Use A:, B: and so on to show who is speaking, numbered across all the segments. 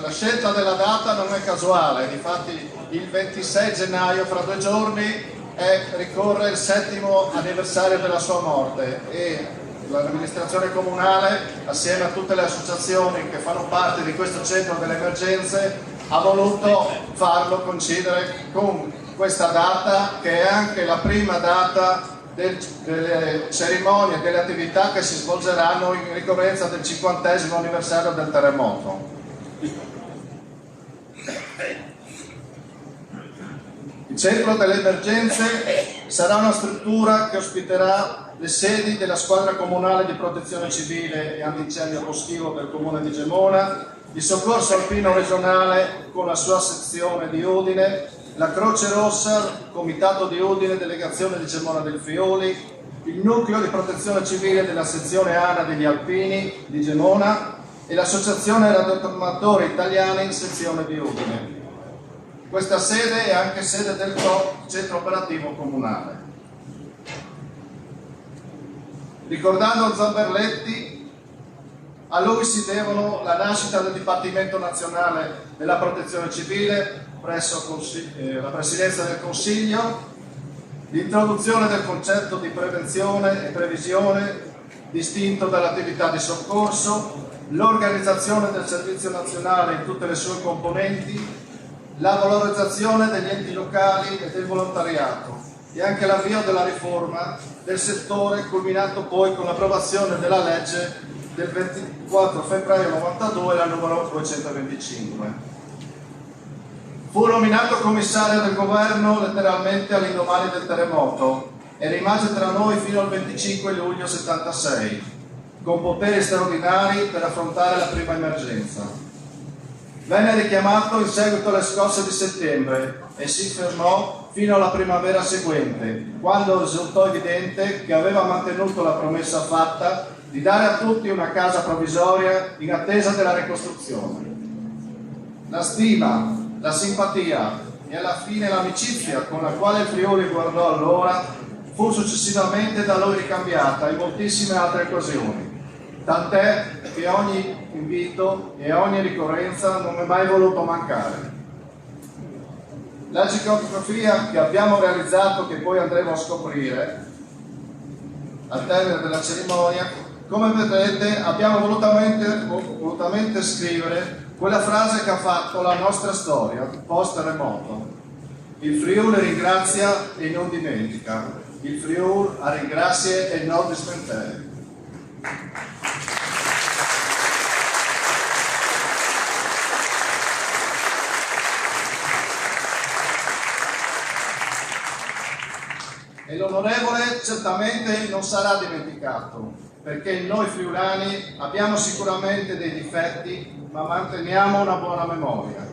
A: la scelta della data non è casuale, infatti il 26 gennaio, fra 2 giorni, ricorre il 7° anniversario della sua morte e l'amministrazione comunale, assieme a tutte le associazioni che fanno parte di questo centro delle emergenze, ha voluto farlo coincidere con questa data, che è anche la prima data delle cerimonie e delle attività che si svolgeranno in ricorrenza del 50° anniversario del terremoto. Il centro delle emergenze sarà una struttura che ospiterà le sedi della squadra comunale di protezione civile e antincendio boschivo del comune di Gemona, il soccorso alpino regionale con la sua sezione di Udine, la Croce Rossa, Comitato di Udine, Delegazione di Gemona del Friuli, il nucleo di protezione civile della sezione ANA degli Alpini di Gemona e l'associazione radioamatori italiani in sezione di Udine. Questa sede è anche sede del centro operativo comunale. Ricordando Zamberletti, a lui si devono la nascita del Dipartimento Nazionale della Protezione Civile presso la Presidenza del Consiglio, l'introduzione del concetto di prevenzione e previsione distinto dall'attività di soccorso, l'organizzazione del Servizio Nazionale in tutte le sue componenti, la valorizzazione degli enti locali e del volontariato e anche l'avvio della riforma del settore, culminato poi con l'approvazione della legge del 24 febbraio 92, la numero 225. Fu nominato commissario del governo letteralmente all'indomani del terremoto e rimase tra noi fino al 25 luglio 76, con poteri straordinari per affrontare la prima emergenza. Venne richiamato in seguito alle scosse di settembre e si fermò fino alla primavera seguente, quando risultò evidente che aveva mantenuto la promessa fatta di dare a tutti una casa provvisoria in attesa della ricostruzione. La stima, la simpatia e alla fine l'amicizia con la quale il Friuli guardò allora fu successivamente da lui ricambiata in moltissime altre occasioni, tant'è che ogni invito e ogni ricorrenza non è mai voluto mancare. La gigantografia che abbiamo realizzato, che poi andremo a scoprire al termine della cerimonia, come vedrete abbiamo volutamente scrivere quella frase che ha fatto la nostra storia post-terremoto. Il Friuli ringrazia e non dimentica. Il Friuli ringrazia e non dimentica. E l'onorevole certamente non sarà dimenticato, perché noi friulani abbiamo sicuramente dei difetti, ma manteniamo una buona memoria.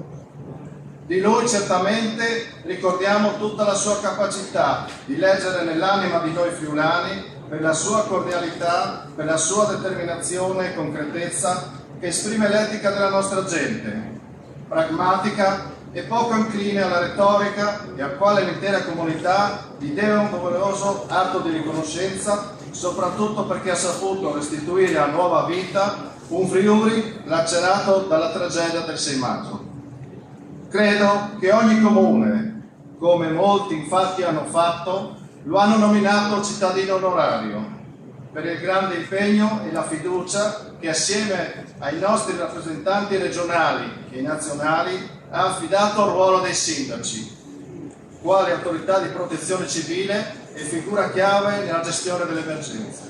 A: Di lui certamente ricordiamo tutta la sua capacità di leggere nell'anima di noi friulani, per la sua cordialità, per la sua determinazione e concretezza che esprime l'etica della nostra gente, pragmatica e poco incline alla retorica e al quale l'intera comunità gli deve un doveroso atto di riconoscenza, soprattutto perché ha saputo restituire a nuova vita un Friuli lacerato dalla tragedia del 6 maggio. Credo che ogni comune, come molti infatti hanno fatto, lo hanno nominato cittadino onorario per il grande impegno e la fiducia che assieme ai nostri rappresentanti regionali e nazionali ha affidato al ruolo dei sindaci, quale autorità di protezione civile e figura chiave nella gestione delle emergenze.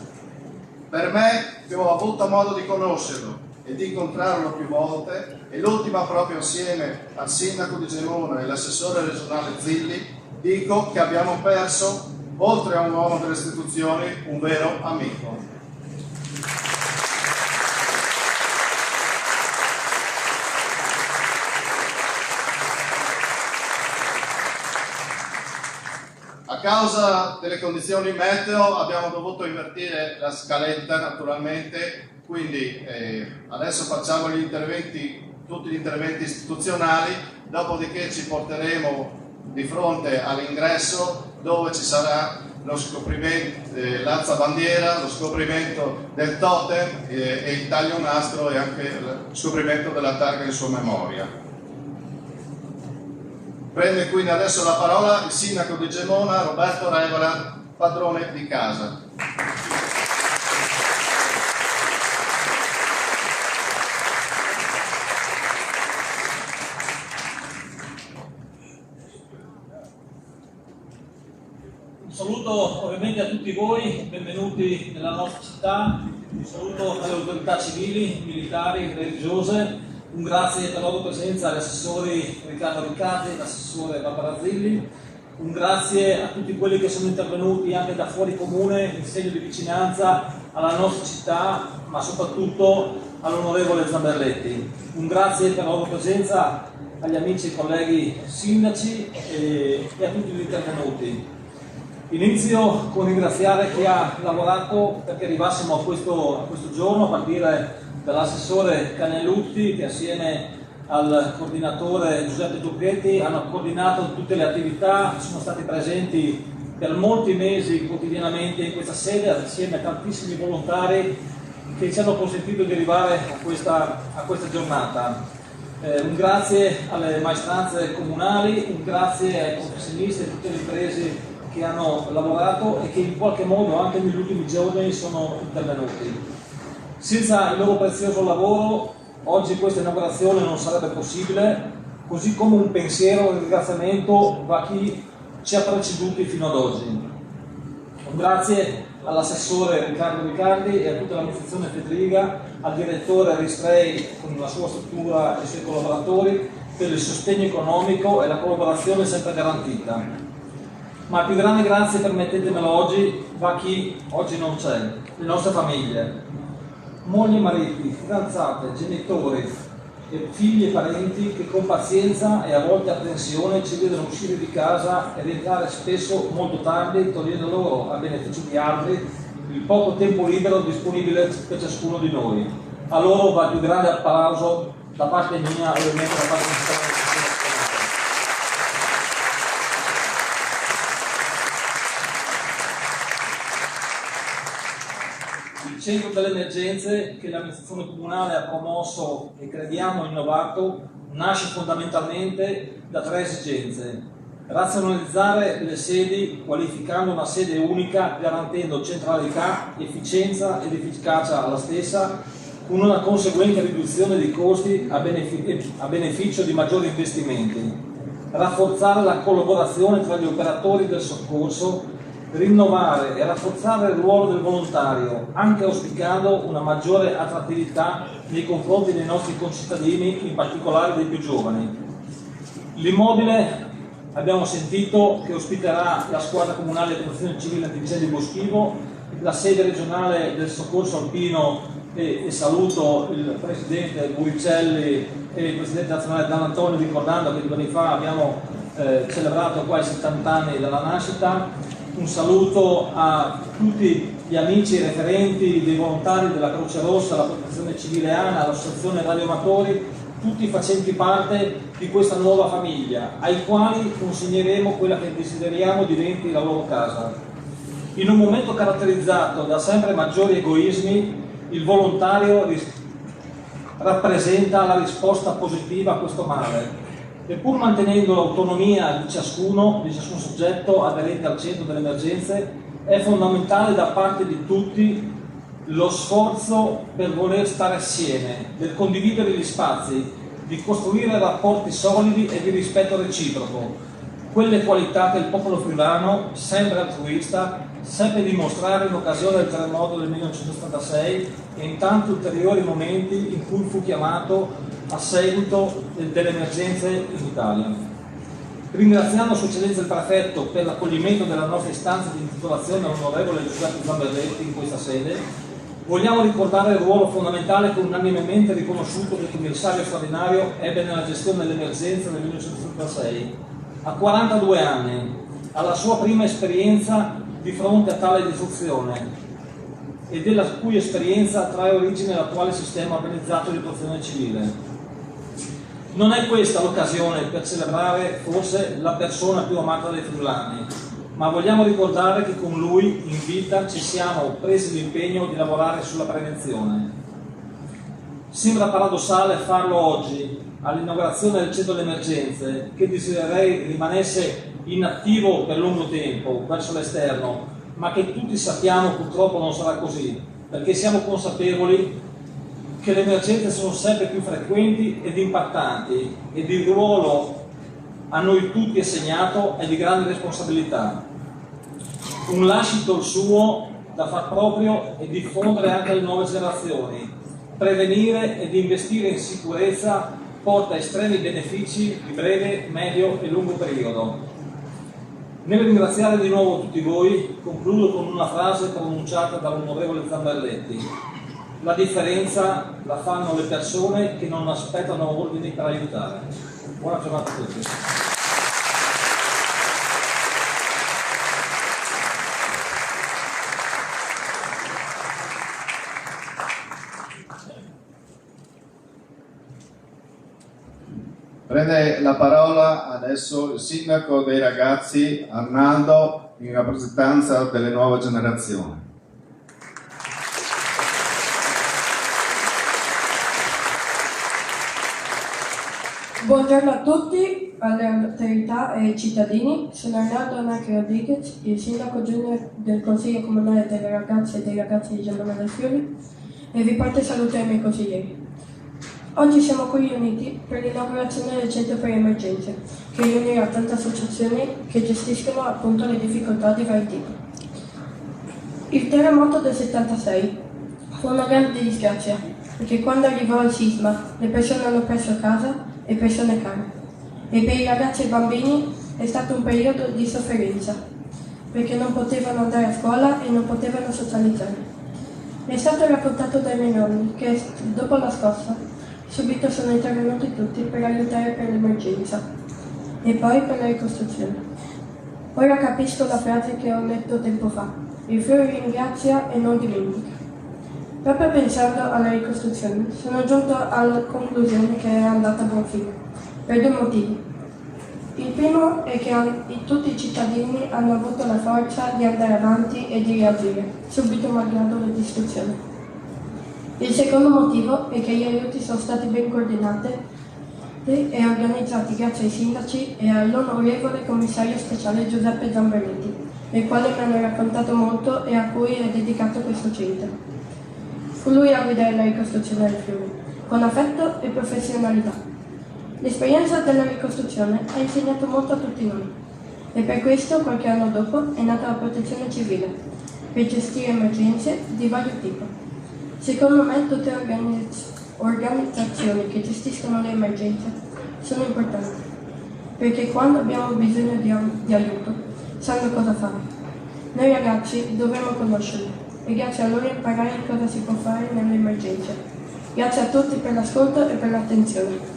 A: Per me, che ho avuto modo di conoscerlo e di incontrarlo più volte, e l'ultima proprio assieme al sindaco di Gemona e l'assessore regionale Zilli, dico che abbiamo perso, oltre a un uomo delle istituzioni, un vero amico. A causa delle condizioni meteo abbiamo dovuto invertire la scaletta naturalmente, quindi adesso facciamo tutti gli interventi istituzionali, dopodiché ci porteremo di fronte all'ingresso dove ci sarà lo scoprimento, l'alzabandiera, lo scoprimento del totem e il taglionastro e anche il scoprimento della targa in sua memoria. Prende quindi adesso la parola il sindaco di Gemona, Roberto Regola, padrone di casa.
B: Un saluto ovviamente a tutti voi, benvenuti nella nostra città, un saluto alle autorità civili, militari, religiose, un grazie per la loro presenza agli assessori Riccardo Riccardi e l'assessore Barbara Zilli, un grazie a tutti quelli che sono intervenuti anche da fuori comune in segno di vicinanza alla nostra città, ma soprattutto all'onorevole Zamberletti. Un grazie per la loro presenza agli amici e colleghi sindaci e a tutti gli intervenuti. Inizio con ringraziare chi ha lavorato perché arrivassimo a questo giorno, a partire dall'assessore Canellutti che assieme al coordinatore Giuseppe Turchetti hanno coordinato tutte le attività, sono stati presenti per molti mesi quotidianamente in questa sede assieme a tantissimi volontari che ci hanno consentito di arrivare a questa giornata. Un grazie alle maestranze comunali, un grazie ai professionisti e a tutte le imprese che hanno lavorato e che in qualche modo anche negli ultimi giorni sono intervenuti. Senza il loro prezioso lavoro oggi questa inaugurazione non sarebbe possibile, così come un pensiero e un ringraziamento va a chi ci ha preceduti fino ad oggi. Un grazie all'assessore Riccardo Riccardi e a tutta l'amministrazione Fedriga, al direttore Ristrei con la sua struttura e i suoi collaboratori per il sostegno economico e la collaborazione sempre garantita. Ma il più grande grazie, permettetemelo oggi, va a chi oggi non c'è, le nostre famiglie, mogli e mariti, fidanzate, genitori, figli e parenti che con pazienza e a volte apprensione ci vedono uscire di casa e rientrare spesso molto tardi, togliendo loro a beneficio di altri il poco tempo libero disponibile per ciascuno di noi. A loro va il più grande applauso da parte mia e ovviamente da parte di Il centro delle emergenze che l'amministrazione comunale ha promosso e crediamo innovato nasce fondamentalmente da tre esigenze: razionalizzare le sedi qualificando una sede unica garantendo centralità, efficienza ed efficacia alla stessa con una conseguente riduzione dei costi a beneficio di maggiori investimenti, rafforzare la collaborazione tra gli operatori del soccorso, rinnovare e rafforzare il ruolo del volontario, anche auspicando una maggiore attrattività nei confronti dei nostri concittadini, in particolare dei più giovani. L'immobile, abbiamo sentito, che ospiterà la squadra comunale di protezione civile antincendio boschivo, la sede regionale del soccorso alpino e saluto il presidente Buricelli e il presidente nazionale Dan Antonio, ricordando che 2 anni fa abbiamo celebrato qua i 70 anni dalla nascita. Un saluto a tutti gli amici e referenti dei volontari della Croce Rossa, la Protezione Civile ANA, l'Associazione Radioamatori, tutti facenti parte di questa nuova famiglia, ai quali consegneremo quella che desideriamo diventi la loro casa. In un momento caratterizzato da sempre maggiori egoismi, il volontario rappresenta la risposta positiva a questo male. E pur mantenendo l'autonomia di ciascun soggetto aderente al centro delle emergenze, è fondamentale da parte di tutti lo sforzo per voler stare assieme, per condividere gli spazi, di costruire rapporti solidi e di rispetto reciproco, quelle qualità che il popolo friulano, sempre altruista, seppe dimostrare in occasione del terremoto del 1976 e in tanti ulteriori momenti in cui fu chiamato a seguito delle emergenze in Italia. Ringraziando Sua Eccellenza il Prefetto per l'accoglimento della nostra istanza di intitolazione all'onorevole Giuseppe Zamberletti in questa sede, vogliamo ricordare il ruolo fondamentale che unanimemente riconosciuto che il commissario straordinario ebbe nella gestione dell'emergenza nel 1976. A 42 anni, alla sua prima esperienza di fronte a tale distruzione e della cui esperienza trae origine l'attuale sistema organizzato di protezione civile. Non è questa l'occasione per celebrare forse la persona più amata dai friulani, ma vogliamo ricordare che con lui in vita ci siamo presi l'impegno di lavorare sulla prevenzione. Sembra paradossale farlo oggi, all'inaugurazione del centro delle emergenze, che desidererei rimanesse inattivo per lungo tempo verso l'esterno, ma che tutti sappiamo purtroppo non sarà così, perché siamo consapevoli che le emergenze sono sempre più frequenti ed impattanti ed il ruolo a noi tutti assegnato è di grande responsabilità. Un lascito il suo da far proprio e diffondere anche alle nuove generazioni. Prevenire ed investire in sicurezza porta estremi benefici di breve, medio e lungo periodo. Nel ringraziare di nuovo tutti voi, concludo con una frase pronunciata dall'onorevole Zamberletti. La differenza la fanno le persone che non aspettano ordini per aiutare. Buona giornata a tutti.
A: Prende la parola adesso il sindaco dei ragazzi Arnaldo in rappresentanza delle nuove generazioni.
C: Buongiorno a tutti, alle autorità e ai cittadini. Sono Arnaldo Anacchi Rodriguez, il sindaco junior del Consiglio Comunale delle Ragazze e dei Ragazzi di Gemona del Friuli, e vi porto a salutare i miei consiglieri. Oggi siamo qui riuniti per l'inaugurazione del centro per emergenze, che riunirà tante associazioni che gestiscono appunto le difficoltà di vari tipi. Il terremoto del 76 fu una grande disgrazia, perché quando arrivò il sisma le persone hanno perso casa e persone care. E per i ragazzi e i bambini è stato un periodo di sofferenza, perché non potevano andare a scuola e non potevano socializzare. Mi è stato raccontato dai miei nonni che dopo la scossa subito sono intervenuti tutti per aiutare per l'emergenza e poi per la ricostruzione. Ora capisco la frase che ho letto tempo fa: il Friuli ringrazia e non dimentica. Proprio pensando alla ricostruzione, sono giunto alla conclusione che è andata a buon fine, per due motivi. Il primo è che tutti i cittadini hanno avuto la forza di andare avanti e di reagire, subito malgrado le distruzioni. Il secondo motivo è che gli aiuti sono stati ben coordinati e organizzati grazie ai sindaci e all'onorevole commissario speciale Giuseppe Zamberletti, il quale mi hanno raccontato molto e a cui è dedicato questo centro. Fu lui a guidare la ricostruzione del Friuli, con affetto e professionalità. L'esperienza della ricostruzione ha insegnato molto a tutti noi e per questo qualche anno dopo è nata la protezione civile, per gestire emergenze di vario tipo. Secondo me tutte le organizzazioni che gestiscono le emergenze sono importanti, perché quando abbiamo bisogno di aiuto sanno cosa fare. Noi ragazzi dovremmo conoscerli e grazie a loro imparare cosa si può fare nelle emergenze. Grazie a tutti per l'ascolto e per l'attenzione.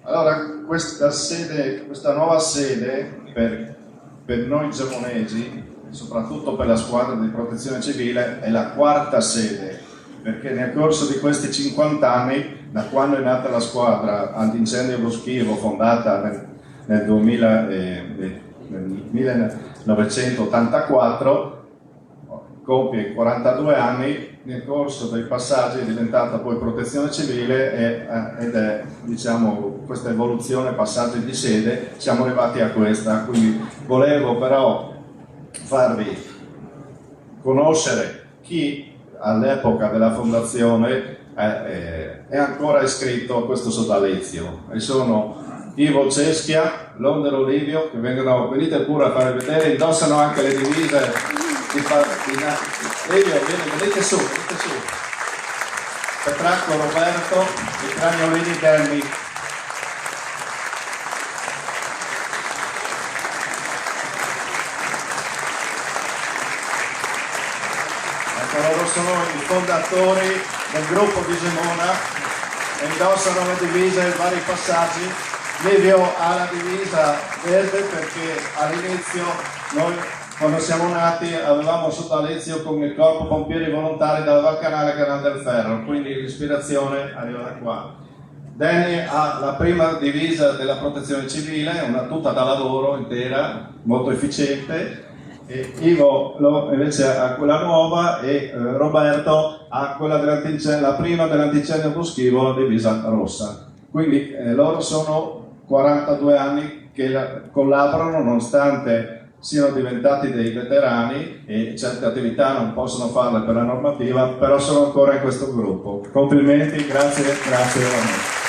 A: Allora, questa nuova sede per noi gemonesi, soprattutto per la squadra di protezione civile, è la quarta sede, perché nel corso di questi 50 anni, da quando è nata la squadra antincendio boschivo fondata nel 1984, compie 42 anni, nel corso dei passaggi è diventata poi protezione civile ed è, diciamo, questa evoluzione, passaggi di sede, siamo arrivati a questa. Quindi volevo però farvi conoscere chi all'epoca della fondazione è ancora iscritto a questo sodalizio, e sono Ivo Ceschia, Londer Olivio, che venite pure a fare vedere, indossano anche le divise venite su, Petracco Roberto e Cragnolini Delmi. Ecco, loro sono i fondatori del gruppo di Gemona e indossano le divise in vari passaggi. Livio ha la divisa verde perché all'inizio noi quando siamo nati avevamo sodalizio con il corpo pompieri volontari dal Valcanale Canale del Ferro, quindi l'ispirazione arriva da qua. Danny ha la prima divisa della protezione civile, una tuta da lavoro intera, molto efficiente, e Ivo invece ha quella nuova e Roberto ha quella la prima dell'antincendio boschivo, la divisa rossa. Quindi loro sono 42 anni che collaborano nonostante siano diventati dei veterani e certe attività non possono farle per la normativa, però sono ancora in questo gruppo. Complimenti, grazie veramente.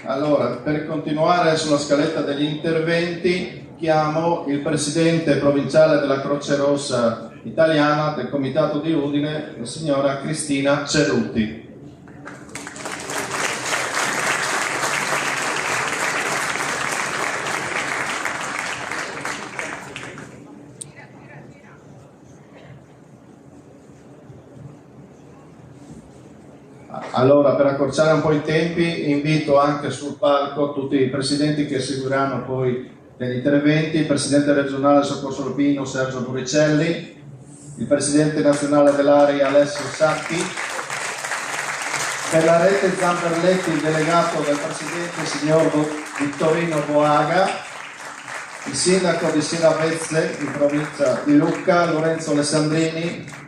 A: Allora, per continuare sulla scaletta degli interventi, chiamo il presidente provinciale della Croce Rossa italiana del Comitato di Udine, la signora Cristina Cerutti. Allora, per accorciare un po' i tempi, invito anche sul palco tutti i presidenti che seguiranno poi degli interventi: il presidente regionale del Soccorso Alpino Sergio Buricelli, il presidente nazionale dell'ARI Alessio Sacchi, per la rete Zamberletti il delegato del presidente signor Vittorino Boaga, il sindaco di Siravezze in provincia di Lucca Lorenzo Alessandrini,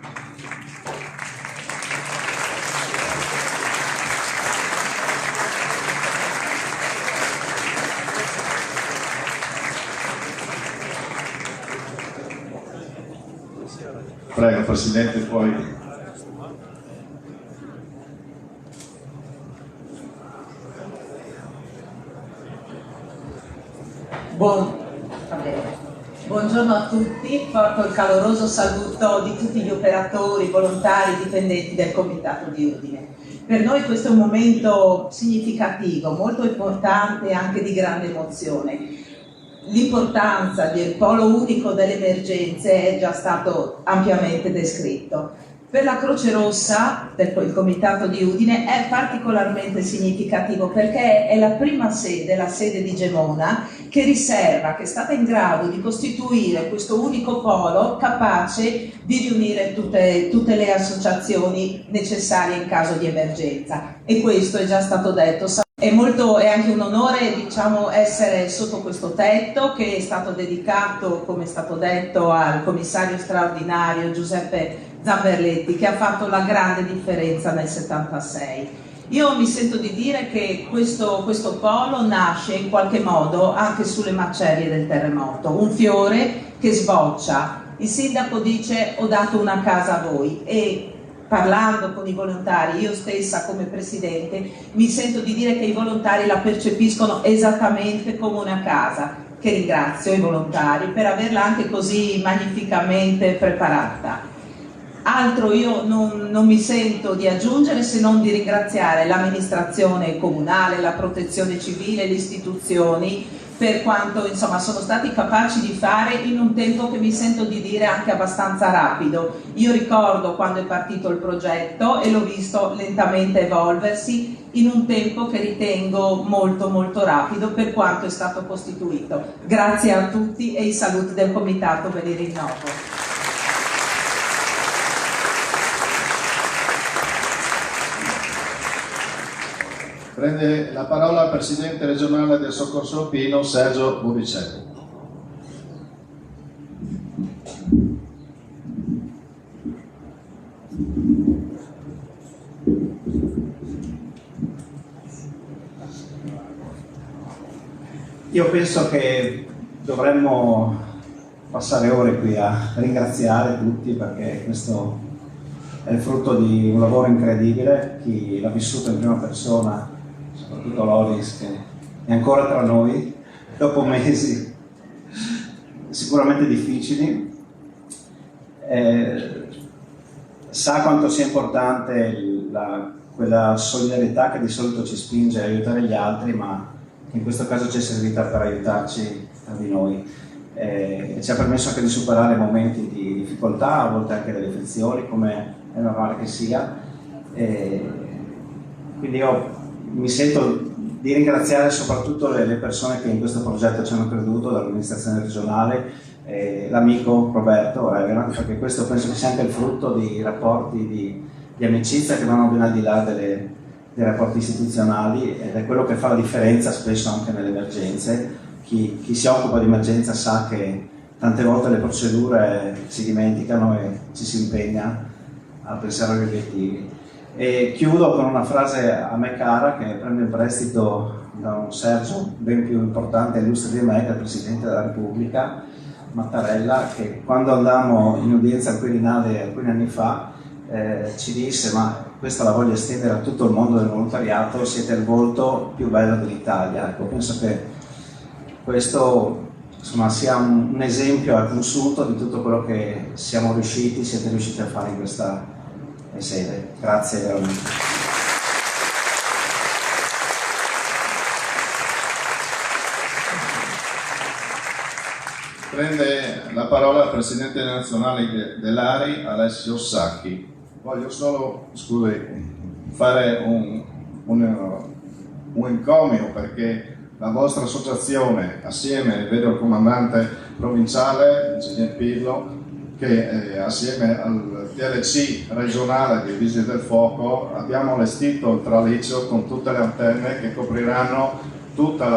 A: prego Presidente, poi.
D: Buongiorno a tutti, porto il caloroso saluto di tutti gli operatori, volontari, dipendenti del Comitato di Udine. Per noi questo è un momento significativo, molto importante e anche di grande emozione. L'importanza del polo unico delle emergenze è già stato ampiamente descritto. Per la Croce Rossa, il Comitato di Udine, è particolarmente significativo perché è la prima sede, la sede di Gemona, che riserva, che è stata in grado di costituire questo unico polo capace di riunire tutte le associazioni necessarie in caso di emergenza. E questo è già stato detto. È anche un onore, diciamo, essere sotto questo tetto che è stato dedicato, come è stato detto, al commissario straordinario Giuseppe Zamberletti, che ha fatto la grande differenza nel 76. Io mi sento di dire che questo polo nasce in qualche modo anche sulle macerie del terremoto, un fiore che sboccia. Il sindaco dice: ho dato una casa a voi, e parlando con i volontari, io stessa come presidente, mi sento di dire che i volontari la percepiscono esattamente come una casa, che ringrazio i volontari per averla anche così magnificamente preparata. Altro io non mi sento di aggiungere se non di ringraziare l'amministrazione comunale, la protezione civile, le istituzioni, per quanto insomma sono stati capaci di fare in un tempo che mi sento di dire anche abbastanza rapido. Io ricordo quando è partito il progetto e l'ho visto lentamente evolversi in un tempo che ritengo molto molto rapido per quanto è stato costituito. Grazie a tutti e i saluti del Comitato ve li rinnovo.
A: Prende la parola il presidente regionale del Soccorso Alpino Sergio Buricelli.
E: Io penso che dovremmo passare ore qui a ringraziare tutti, perché questo è il frutto di un lavoro incredibile. Chi l'ha vissuto in prima persona, soprattutto Loris, che è ancora tra noi dopo mesi sicuramente difficili, sa quanto sia importante quella solidarietà che di solito ci spinge a aiutare gli altri, ma che in questo caso ci è servita per aiutarci tra di noi. Ci ha permesso anche di superare momenti di difficoltà, a volte anche delle frizioni, come è normale che sia, Quindi io mi sento di ringraziare soprattutto le persone che in questo progetto ci hanno creduto, dall'amministrazione regionale, l'amico Roberto Everand, perché questo penso che sia anche il frutto di rapporti di amicizia che vanno ben al di là dei rapporti istituzionali, ed è quello che fa la differenza spesso anche nelle emergenze. Chi si occupa di emergenza sa che tante volte le procedure si dimenticano e ci si impegna a pensare agli obiettivi. E chiudo con una frase a me cara, che prendo in prestito da un Sergio ben più importante e illustre di me, che è il Presidente della Repubblica, Mattarella, che quando andammo in udienza al Quirinale alcuni anni fa ci disse: ma questa la voglio estendere a tutto il mondo del volontariato, siete il volto più bello dell'Italia. Ecco, penso che questo insomma sia un esempio al consulto di tutto quello che siete riusciti a fare in questa sede. Grazie veramente.
A: Prende la parola il presidente nazionale dell'ARI, Alessio Sacchi. Voglio solo, fare un encomio, perché la vostra associazione, assieme, vedo il comandante provinciale, ingegner Pillo, che assieme al TLC regionale dei Vigili del Fuoco abbiamo allestito il traliccio con tutte le antenne che copriranno tutta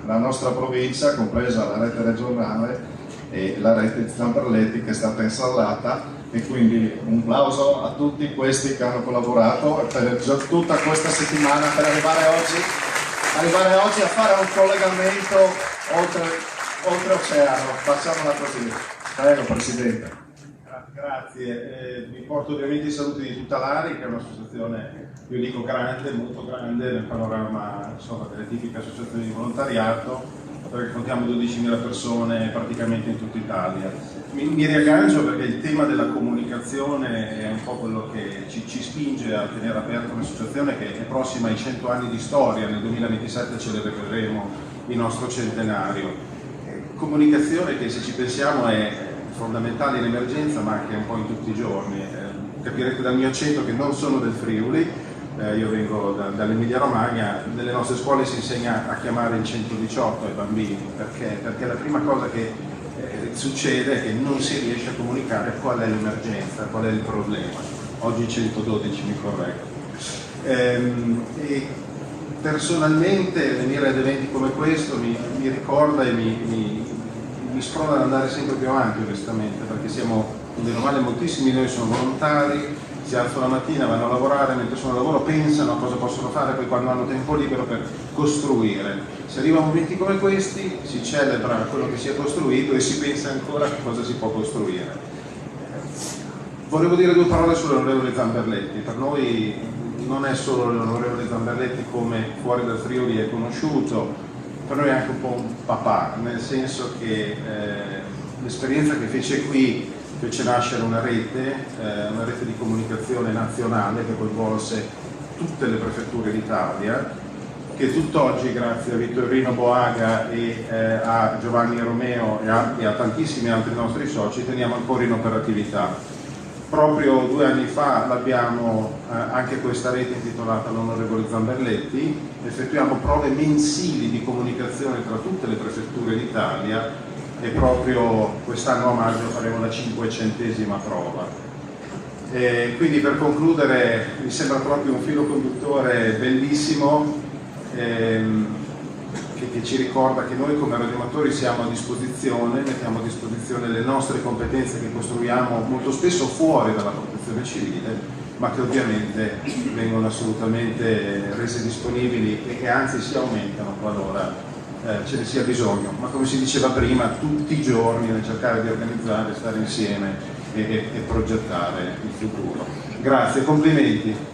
A: la nostra provincia, compresa la rete regionale e la rete di Zamberletti che è stata installata, e quindi un plauso a tutti questi che hanno collaborato per tutta questa settimana per arrivare oggi a fare un collegamento oltre oceano. Facciamola così. Prego Presidente.
F: Grazie, vi porto ovviamente i saluti di tutta l'ARI, che è un'associazione, io dico grande, molto grande nel panorama, insomma, delle tipiche associazioni di volontariato, perché contiamo 12.000 persone praticamente in tutta Italia. Mi riaggancio perché il tema della comunicazione è un po' quello che ci spinge a tenere aperta un'associazione che è prossima ai 100 anni di storia. Nel 2027 celebreremo il nostro centenario. Comunicazione che, se ci pensiamo, è fondamentale in emergenza, ma anche un po' in tutti i giorni. Capirete dal mio accento che non sono del Friuli, io vengo dall'Emilia Romagna. Nelle nostre scuole si insegna a chiamare il 118 ai bambini, perché la prima cosa che succede è che non si riesce a comunicare qual è l'emergenza, qual è il problema. Oggi 112 mi correggo. E personalmente venire ad eventi come questo mi ricorda e mi sprona ad andare sempre più avanti, onestamente, perché siamo, bene o male, moltissimi di noi sono volontari, si alzano la mattina, vanno a lavorare, mentre sono al lavoro pensano a cosa possono fare poi quando hanno tempo libero per costruire. Se arrivano momenti come questi si celebra quello che si è costruito e si pensa ancora a cosa si può costruire. Volevo dire due parole sull'onorevole Zamberletti. Per noi non è solo l'onorevole Zamberletti come fuori dal Friuli è conosciuto, per noi è anche un po' un papà, nel senso che l'esperienza che fece qui fece nascere una rete di comunicazione nazionale che coinvolse tutte le prefetture d'Italia, che tutt'oggi, grazie a Vittorino Boaga e a Giovanni Romeo e a tantissimi altri nostri soci, teniamo ancora in operatività. Proprio 2 anni fa l'abbiamo anche questa rete intitolata all'onorevole Zamberletti. Effettuiamo prove mensili di comunicazione tra tutte le prefetture d'Italia e proprio quest'anno a maggio faremo la 500ª prova. Quindi, per concludere, mi sembra proprio un filo conduttore bellissimo che ci ricorda che noi come radioamatori siamo a disposizione, mettiamo a disposizione le nostre competenze che costruiamo molto spesso fuori dalla protezione civile, ma che ovviamente vengono assolutamente rese disponibili e che anzi si aumentano qualora ce ne sia bisogno. Ma come si diceva prima, tutti i giorni nel cercare di organizzare, stare insieme e progettare il futuro. Grazie, complimenti.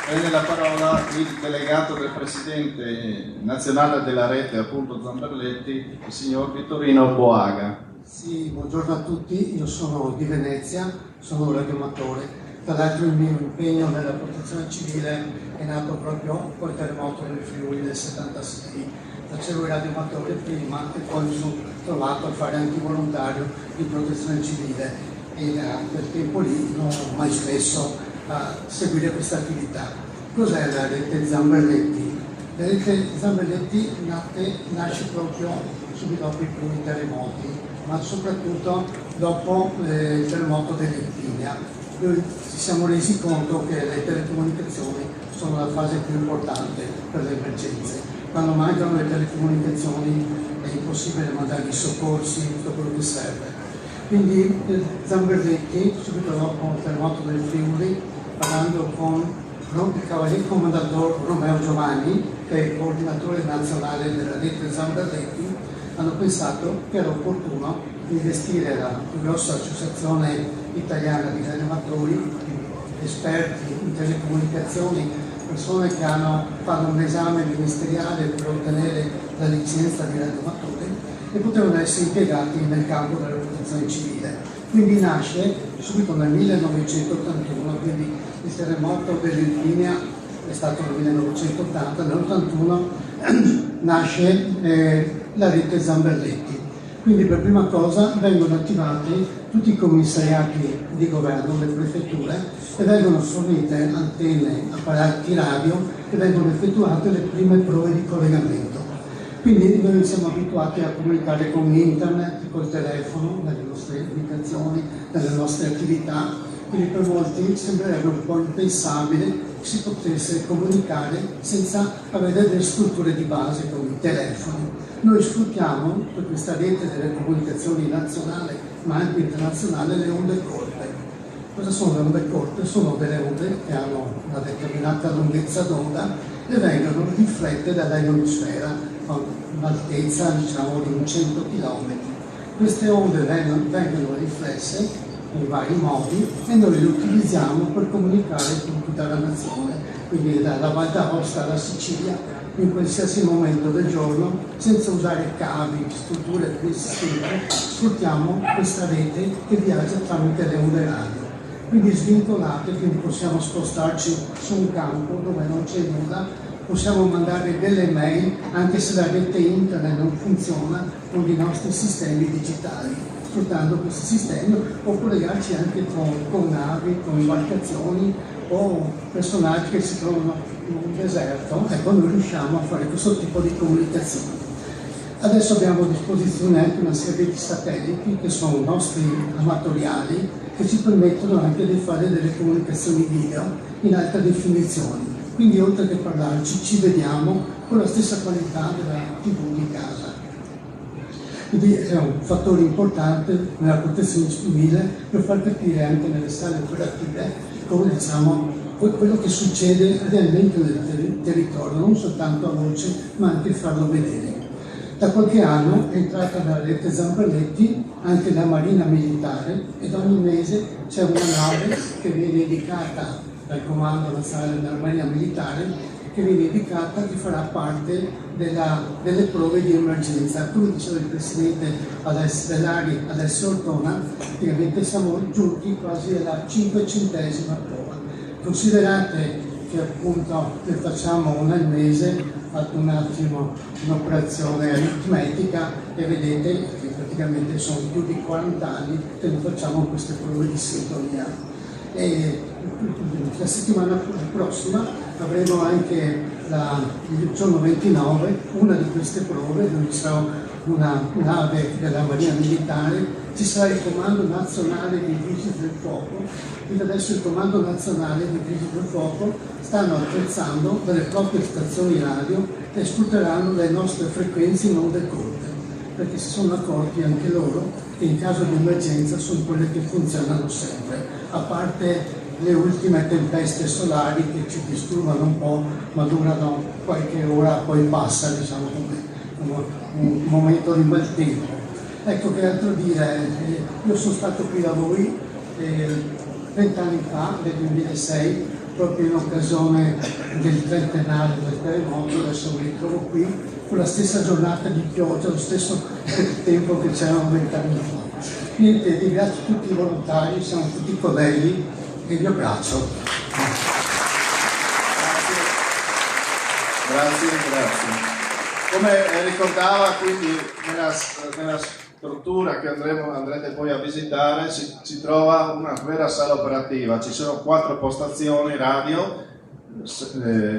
A: Prende la parola il delegato del presidente nazionale della rete, appunto Zamberletti, il signor Vittorino Boaga.
G: Sì, buongiorno a tutti, io sono di Venezia, sono un radioamatore. Tra l'altro il mio impegno nella protezione civile è nato proprio col terremoto del Friuli del 76. facevo il radioamatore prima e poi mi sono trovato a fare anche volontario di protezione civile e da quel tempo lì non ho mai smesso a seguire questa attività. Cos'è la rete Zamberletti? La rete Zamberletti nasce proprio subito dopo i primi terremoti, ma soprattutto dopo il terremoto dell'Irpinia. Noi ci siamo resi conto che le telecomunicazioni sono la fase più importante per le emergenze. Quando mancano le telecomunicazioni è impossibile mandare i soccorsi, tutto quello che serve. Quindi Zamberletti, subito dopo il terremoto del Friuli, parlando con il cavaliere comandante Romeo Giovanni, che è il coordinatore nazionale della rete Zamberletti, hanno pensato che era opportuno investire la più grossa associazione italiana di radioamatori, esperti in telecomunicazioni, persone che fanno un esame ministeriale per ottenere la licenza di radioamatore e potevano essere impiegati nel campo della protezione civile. Quindi nasce subito nel 1981, quindi il terremoto dell'Irpinia è stato nel 1980, nell'81 nasce la rete Zamberletti. Quindi per prima cosa vengono attivati tutti i commissariati di governo, le prefetture, e vengono fornite antenne, apparati radio e vengono effettuate le prime prove di collegamento. Quindi noi siamo abituati a comunicare con internet, col telefono, nelle nostre indicazioni, nelle nostre attività, quindi per molti sembrerebbe un po' impensabile che si potesse comunicare senza avere delle strutture di base come i telefoni. Noi sfruttiamo per questa rete delle comunicazioni nazionale ma anche internazionale le onde corte. Cosa sono le onde corte? Sono delle onde che hanno una determinata lunghezza d'onda e vengono riflette dall'ionosfera a un'altezza diciamo di 100 km. Queste onde vengono riflesse in vari modi e noi le utilizziamo per comunicare con tutta la nazione, quindi dalla Val d'Aosta alla Sicilia, in qualsiasi momento del giorno, senza usare cavi, strutture preesistenti, sfruttiamo questa rete che viaggia tramite le onde radio. Quindi svincolate, quindi possiamo spostarci su un campo dove non c'è nulla, possiamo mandare delle mail anche se la rete internet non funziona con i nostri sistemi digitali, sfruttando questi sistemi, o collegarci anche con navi, con imbarcazioni o personaggi che si trovano in un deserto, ecco, noi riusciamo a fare questo tipo di comunicazione. Adesso abbiamo a disposizione anche una serie di satelliti che sono nostri amatoriali, che ci permettono anche di fare delle comunicazioni video in alta definizione. Quindi oltre che parlarci, ci vediamo con la stessa qualità della TV di casa. Quindi è un fattore importante nella protezione civile per far capire anche nelle sale operative come diciamo quello che succede realmente nel territorio, non soltanto a voce ma anche farlo vedere. Da qualche anno è entrata nella rete Zamberletti anche la Marina Militare ed ogni mese c'è una nave che viene indicata dal Comando Nazionale della Marina Militare, che viene indicata che farà parte delle prove di emergenza. Come diceva il Presidente dell'ARI Alessio Ortona, praticamente siamo giunti quasi alla 500ª prova. Considerate che appunto ne facciamo una al mese, fate un attimo un'operazione aritmetica e vedete che praticamente sono più di 40 anni che ne facciamo queste prove di sintonia. E la settimana prossima avremo anche il giorno 29 una di queste prove dove ci sarà una nave della Marina Militare, ci sarà il Comando Nazionale dei Vigili del Fuoco, quindi adesso il Comando Nazionale dei Vigili del Fuoco stanno attrezzando delle proprie stazioni radio e sfrutteranno le nostre frequenze in onde corte, perché si sono accorti anche loro che in caso di emergenza sono quelle che funzionano sempre, a parte le ultime tempeste solari che ci disturbano un po', ma durano qualche ora, poi passa, diciamo, come un momento di bel tempo. Ecco, che altro dire, io sono stato qui da voi 20 anni fa, nel 2006, proprio in occasione del trentennale del terremoto, adesso mi ritrovo qui, con la stessa giornata di pioggia, lo stesso tempo che c'erano 20 anni fa. Niente, ringrazio tutti i volontari, siamo tutti colleghi e vi abbraccio.
A: Grazie. Come ricordava, quindi nella struttura che andrete poi a visitare si trova una vera sala operativa. Ci sono 4 postazioni radio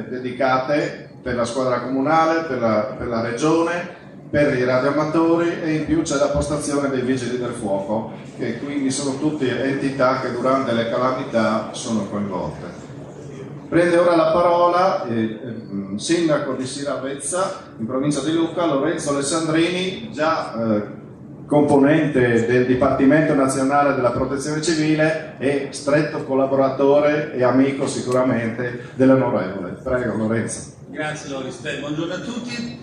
A: dedicate per la squadra comunale, per la regione, per i radioamatori, e in più c'è la postazione dei vigili del fuoco, che quindi sono tutte entità che durante le calamità sono coinvolte. Prende ora la parola il sindaco di Siravezza, in provincia di Lucca, Lorenzo Alessandrini, già componente del Dipartimento Nazionale della Protezione Civile e stretto collaboratore e amico sicuramente dell'onorevole. Prego Lorenzo.
H: Grazie Loris, buongiorno a tutti.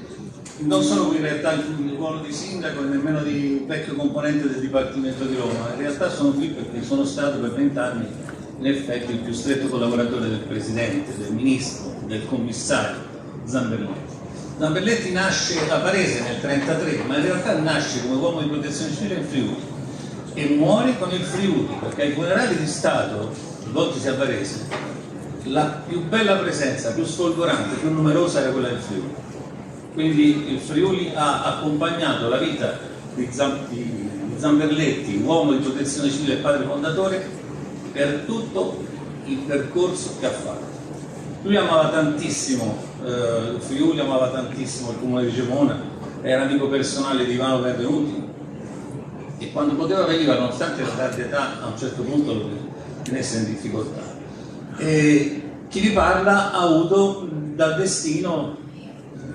H: Non sono qui in realtà il ruolo di sindaco e nemmeno di vecchio componente del Dipartimento di Roma, in realtà sono qui perché sono stato per 20 anni in effetti il più stretto collaboratore del Presidente, del Ministro, del Commissario Zamberletti. Zamberletti nasce a Varese nel 1933, ma in realtà nasce come uomo di protezione civile in Friuli e muore con il Friuli, perché ai funerali di Stato, svoltisi a Varese, la più bella presenza, più sfolgorante, più numerosa era quella del Friuli. Quindi il Friuli ha accompagnato la vita di Zamberletti, uomo di protezione civile e padre fondatore, per tutto il percorso che ha fatto. Lui amava tantissimo il Friuli, amava tantissimo il comune di Gemona, era amico personale di Ivano Benvenuti e quando poteva veniva, nonostante la tarda età, a un certo punto lo tenesse in difficoltà. E chi vi parla ha avuto dal destino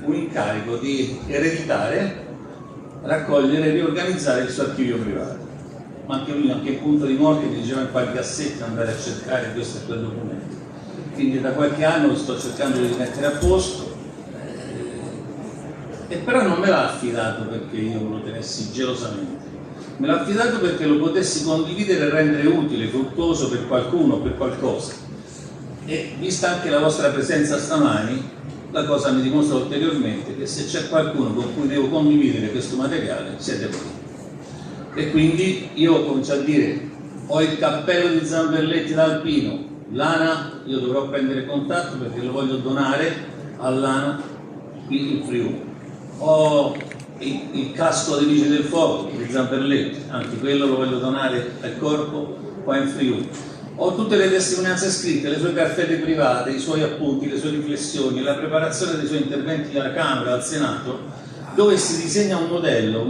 H: un incarico di ereditare, raccogliere e riorganizzare il suo archivio privato. Ma anche lui, anche in punto di morte, mi diceva in qualche cassetto andare a cercare questo e quel documento. Quindi da qualche anno lo sto cercando di mettere a posto, e però non me l'ha affidato perché io lo tenessi gelosamente, me l'ha affidato perché lo potessi condividere e rendere utile, fruttuoso per qualcuno, per qualcosa. E vista anche la vostra presenza stamani, la cosa mi dimostra ulteriormente che se c'è qualcuno con cui devo condividere questo materiale, siete voi. E quindi io comincio a dire, ho il cappello di Zamberletti da alpino, l'ANA, io dovrò prendere contatto perché lo voglio donare all'ANA qui in Friuli. Ho il casco dei vigili del fuoco di Zamberletti, anche quello lo voglio donare al corpo qua in Friuli. Ho tutte le testimonianze scritte, le sue cartelle private, i suoi appunti, le sue riflessioni, la preparazione dei suoi interventi alla Camera, al Senato, dove si disegna un modello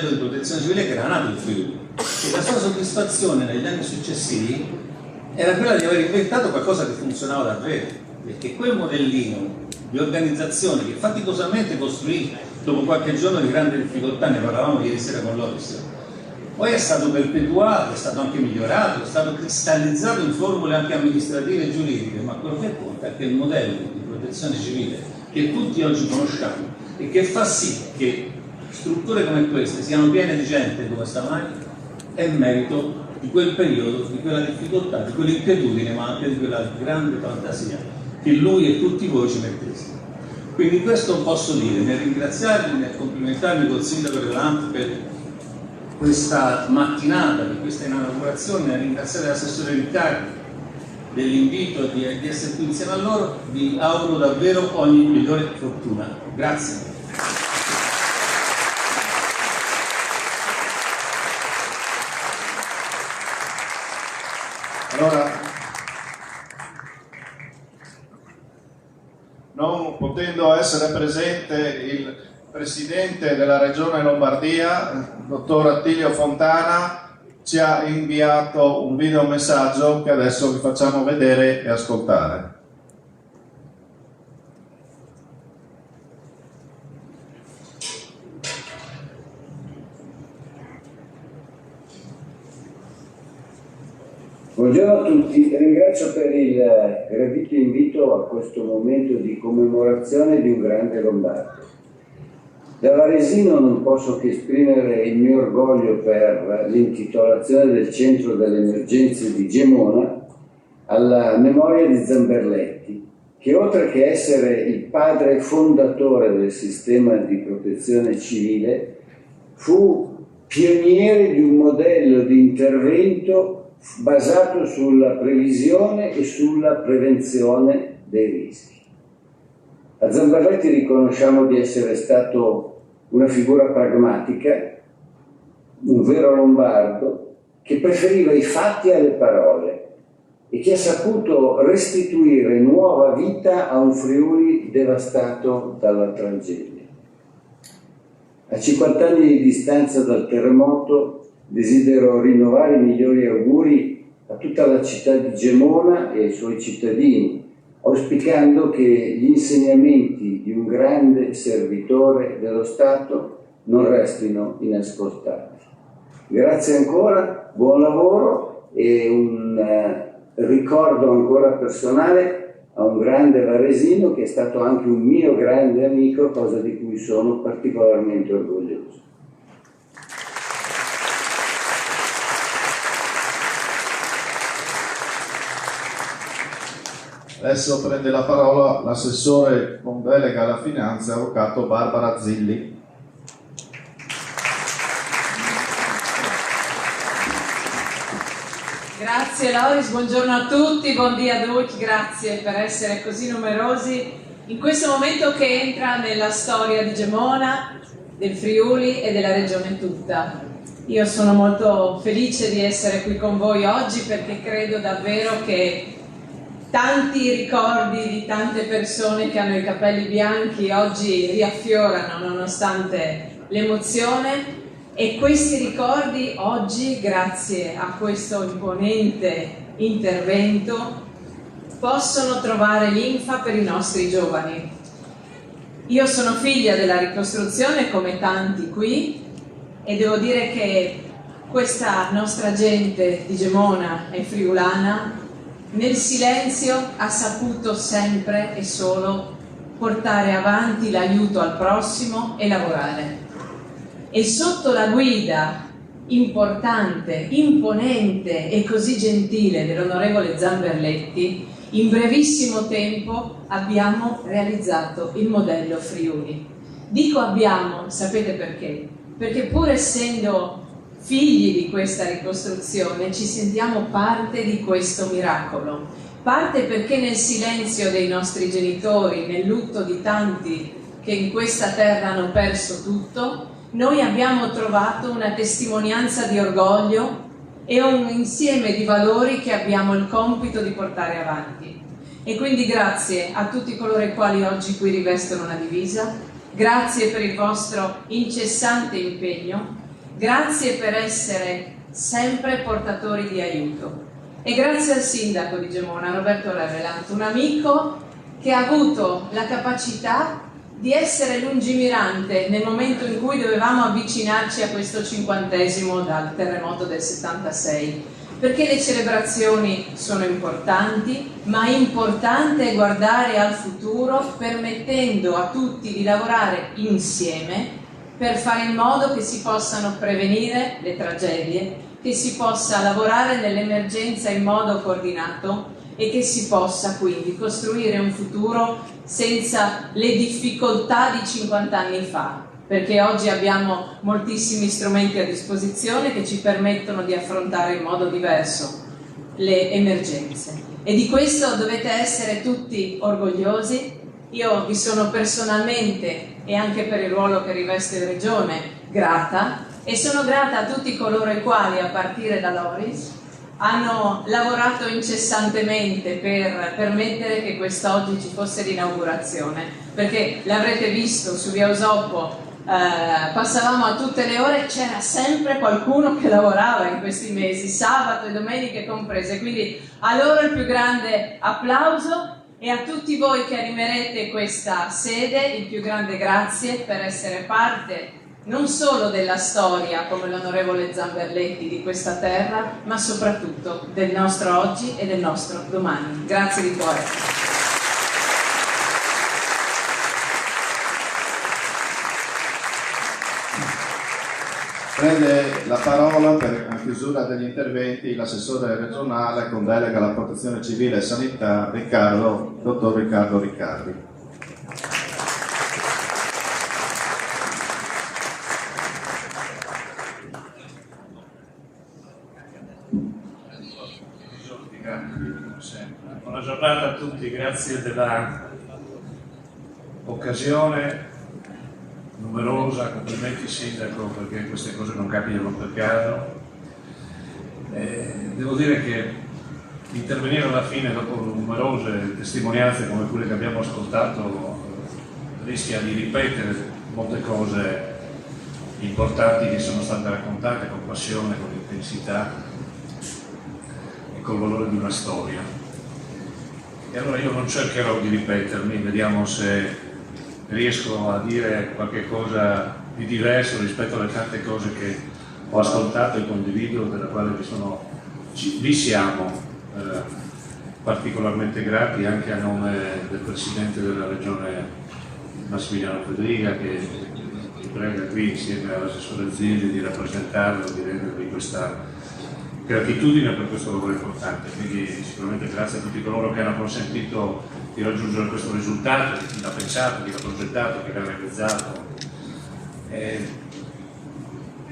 H: di protezione civile che era nato in Friuli. E la sua soddisfazione negli anni successivi era quella di aver inventato qualcosa che funzionava davvero, perché quel modellino di organizzazione che faticosamente costruì dopo qualche giorno di grande difficoltà, ne parlavamo ieri sera con Loris, poi è stato perpetuato, è stato anche migliorato, è stato cristallizzato in formule anche amministrative e giuridiche, ma quello che conta è che il modello di protezione civile che tutti oggi conosciamo e che fa sì che strutture come queste siano piene di gente come stamani è merito di quel periodo, di quella difficoltà, di quell'inquietudine, ma anche di quella grande fantasia che lui e tutti voi ci metteste. Quindi questo posso dire, nel ringraziarvi, nel complimentarmi col sindaco Relant per questa mattinata, per questa inaugurazione, nel ringraziare l'assessore Riccardi dell'invito di essere qui insieme a loro, vi auguro davvero ogni migliore fortuna. Grazie.
A: Allora, non potendo essere presente il Presidente della Regione Lombardia, il dottor Attilio Fontana, ci ha inviato un videomessaggio che adesso vi facciamo vedere e ascoltare.
I: Buongiorno a tutti, ringrazio per il gradito invito a questo momento di commemorazione di un grande lombardo. Da varesino non posso che esprimere il mio orgoglio per l'intitolazione del centro delle emergenze di Gemona alla memoria di Zamberletti, che oltre che essere il padre fondatore del sistema di protezione civile, fu pioniere di un modello di intervento basato sulla previsione e sulla prevenzione dei rischi. A Zamberletti riconosciamo di essere stato una figura pragmatica, un vero lombardo che preferiva i fatti alle parole e che ha saputo restituire nuova vita a un Friuli devastato dalla tragedia. A 50 anni di distanza dal terremoto desidero rinnovare i migliori auguri a tutta la città di Gemona e ai suoi cittadini, auspicando che gli insegnamenti di un grande servitore dello Stato non restino inascoltati. Grazie ancora, buon lavoro e un ricordo ancora personale a un grande varesino che è stato anche un mio grande amico, cosa di cui sono particolarmente orgoglioso.
A: Adesso prende la parola l'assessore con delega alla finanza, avvocato Barbara Zilli.
J: Grazie Loris, buongiorno a tutti, buon dia a tutti, grazie per essere così numerosi in questo momento che entra nella storia di Gemona, del Friuli e della regione tutta. Io sono molto felice di essere qui con voi oggi perché credo davvero che tanti ricordi di tante persone che hanno i capelli bianchi oggi riaffiorano nonostante l'emozione. E questi ricordi oggi, grazie a questo imponente intervento, possono trovare linfa per i nostri giovani. Io sono figlia della ricostruzione come tanti qui e devo dire che questa nostra gente di Gemona e friulana nel silenzio ha saputo sempre e solo portare avanti l'aiuto al prossimo e lavorare. E sotto la guida importante, imponente e così gentile dell'onorevole Zamberletti, in brevissimo tempo abbiamo realizzato il modello Friuli. Dico abbiamo, sapete perché? Perché pur essendo figli di questa ricostruzione ci sentiamo parte di questo miracolo. Parte perché nel silenzio dei nostri genitori, nel lutto di tanti che in questa terra hanno perso tutto, noi abbiamo trovato una testimonianza di orgoglio e un insieme di valori che abbiamo il compito di portare avanti. E quindi grazie a tutti coloro i quali oggi qui rivestono una divisa, grazie per il vostro incessante impegno, grazie per essere sempre portatori di aiuto. E grazie al sindaco di Gemona, Roberto Revelant, un amico che ha avuto la capacità di essere lungimirante nel momento in cui dovevamo avvicinarci a questo 50° dal terremoto del 76, perché le celebrazioni sono importanti, ma importante è guardare al futuro permettendo a tutti di lavorare insieme per fare in modo che si possano prevenire le tragedie, che si possa lavorare nell'emergenza in modo coordinato e che si possa quindi costruire un futuro senza le difficoltà di 50 anni fa, perché oggi abbiamo moltissimi strumenti a disposizione che ci permettono di affrontare in modo diverso le emergenze. E di questo dovete essere tutti orgogliosi. Io vi sono personalmente, e anche per il ruolo che riveste in Regione, grata, e sono grata a tutti coloro i quali, a partire da Loris, hanno lavorato incessantemente per permettere che quest'oggi ci fosse l'inaugurazione, perché l'avrete visto su via Eusoppo, passavamo a tutte le ore, c'era sempre qualcuno che lavorava in questi mesi, sabato e domeniche comprese, quindi a loro il più grande applauso e a tutti voi che animerete questa sede il più grande grazie per essere parte non solo della storia, come l'onorevole Zamberletti, di questa terra, ma soprattutto del nostro oggi e del nostro domani. Grazie di cuore.
A: Prende la parola per la chiusura degli interventi l'assessore regionale con delega alla protezione civile e sanità, dottor Riccardo Riccardi.
K: Buona giornata a tutti, grazie occasione numerosa, complimenti Sindaco, perché queste cose non capitano per caso. Devo dire che intervenire alla fine dopo numerose testimonianze come quelle che abbiamo ascoltato rischia di ripetere molte cose importanti che sono state raccontate con passione, con intensità e col valore di una storia. E allora io non cercherò di ripetermi, vediamo se riesco a dire qualche cosa di diverso rispetto alle tante cose che ho ascoltato e condivido, della quale vi siamo particolarmente grati, anche a nome del Presidente della Regione Massimiliano Fedriga, che vi prega qui insieme all'assessore Zilli di rappresentarlo, di rendervi questa gratitudine per questo lavoro importante. Quindi sicuramente grazie a tutti coloro che hanno consentito di raggiungere questo risultato, chi l'ha pensato, chi l'ha progettato, chi l'ha realizzato. E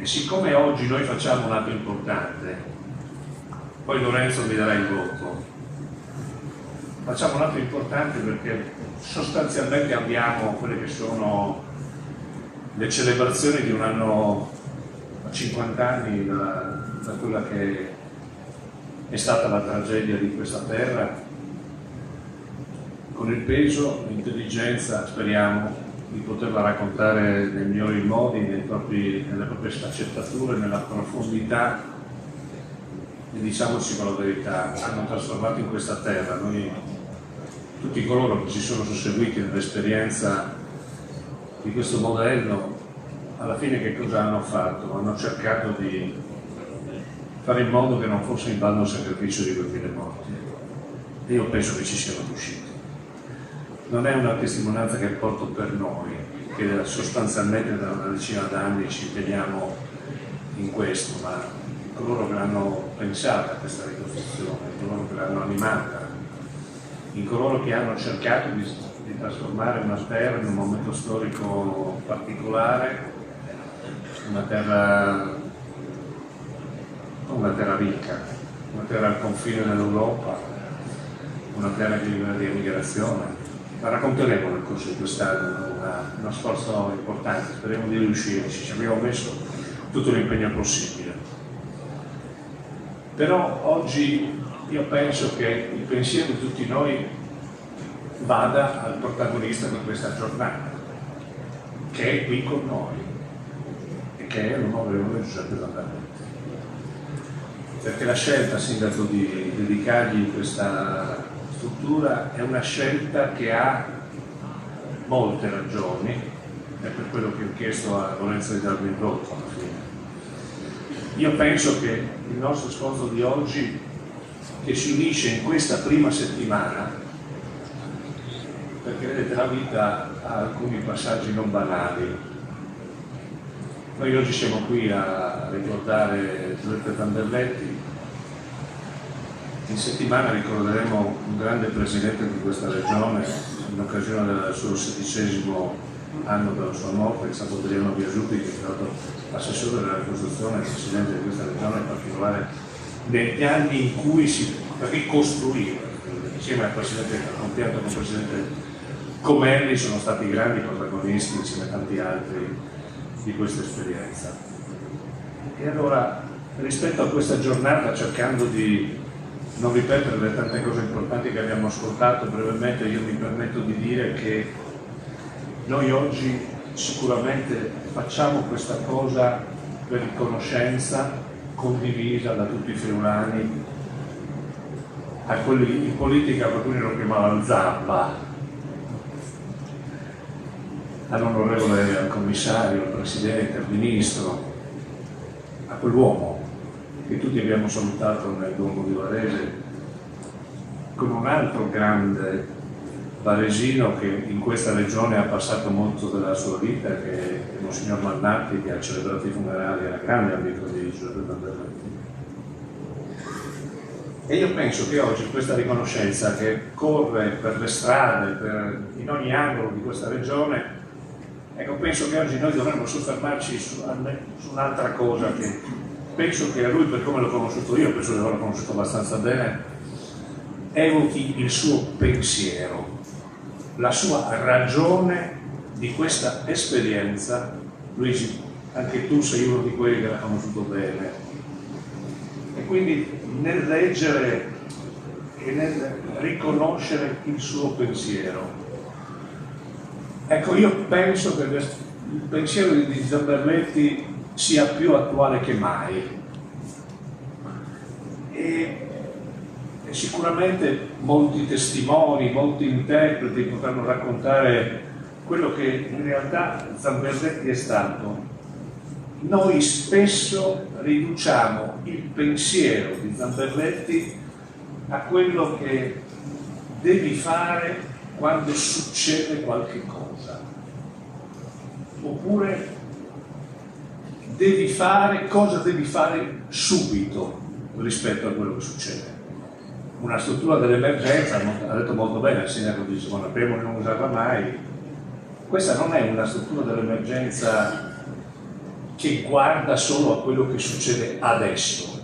K: siccome oggi noi facciamo un atto importante, poi Lorenzo mi darà il voto, facciamo un atto importante perché sostanzialmente abbiamo quelle che sono le celebrazioni di un anno a 50 anni da quella che è stata la tragedia di questa terra, con il peso, l'intelligenza, speriamo, di poterla raccontare nei migliori modi, nelle proprie sfaccettature, nella profondità, e diciamoci con la verità, hanno trasformato in questa terra noi, tutti coloro che si sono susseguiti nell'esperienza di questo modello, alla fine che cosa hanno fatto? Hanno cercato di fare in modo che non fosse in ballo il sacrificio di 2000 morti, e io penso che ci siano riusciti. Non è una testimonianza che porto per noi, che sostanzialmente da una decina d'anni ci impegniamo in questo, ma coloro che l'hanno pensata questa ricostruzione, coloro che l'hanno animata, in coloro che hanno cercato di trasformare una terra in un momento storico particolare, una terra ricca, una terra al confine dell'Europa, una terra che vive di emigrazione. La racconteremo nel corso di quest'anno, uno sforzo importante, speriamo di riuscirci, ci abbiamo messo tutto l'impegno possibile. Però oggi io penso che il pensiero di tutti noi vada al protagonista di questa giornata, che è qui con noi e che è l'onorevole Giuseppe Zamberletti. Perché la scelta, Sindaco, di dedicargli questa struttura è una scelta che ha molte ragioni, è per quello che ho chiesto a Lorenzo di darmi il voto alla fine. Io penso che il nostro sforzo di oggi, che si unisce in questa prima settimana, perché vedete la vita ha alcuni passaggi non banali. Noi oggi siamo qui a ricordare Giuseppe Zamberletti, in settimana ricorderemo un grande presidente di questa regione in occasione del suo 16° anno della sua morte, che è stato Adriano Biasucchi, che è stato assessore della ricostruzione e presidente di questa regione, in particolare negli anni in cui si ricostruiva, insieme al presidente, al compianto con il presidente Comelli, sono stati grandi protagonisti insieme a tanti altri di questa esperienza. E allora, rispetto a questa giornata, cercando di non ripetere le tante cose importanti che abbiamo ascoltato, brevemente io mi permetto di dire che noi oggi sicuramente facciamo questa cosa per riconoscenza condivisa da tutti i friulani, a quelli in politica qualcuno lo chiamava Zappa, all'onorevole, al commissario, al presidente, al ministro, a quell'uomo che tutti abbiamo salutato nel Duomo di Varese, con un altro grande varesino che in questa regione ha passato molto della sua vita, che è Monsignor Mannatti, che ha celebrato i funerali, era grande amico di Giuseppe Zamberletti. E io penso che oggi questa riconoscenza che corre per le strade, in ogni angolo di questa regione, ecco, penso che oggi noi dovremmo soffermarci su un'altra cosa che penso che a lui, per come l'ho conosciuto io, penso di averlo conosciuto abbastanza bene, evochi il suo pensiero. la sua ragione di questa esperienza. Luigi, anche tu sei uno di quelli che l'ha conosciuto bene, e quindi nel leggere e nel riconoscere il suo pensiero, ecco, io penso che il pensiero di Zamberletti sia più attuale che mai, e sicuramente molti testimoni, molti interpreti potranno raccontare quello che in realtà Zamberletti è stato. Noi spesso riduciamo il pensiero di Zamberletti a quello che devi fare quando succede qualche cosa, oppure cosa devi fare subito rispetto a quello che succede. Una struttura dell'emergenza, ha detto molto bene il sindaco di Simona Pemo, non usava mai. Questa non è una struttura dell'emergenza che guarda solo a quello che succede adesso,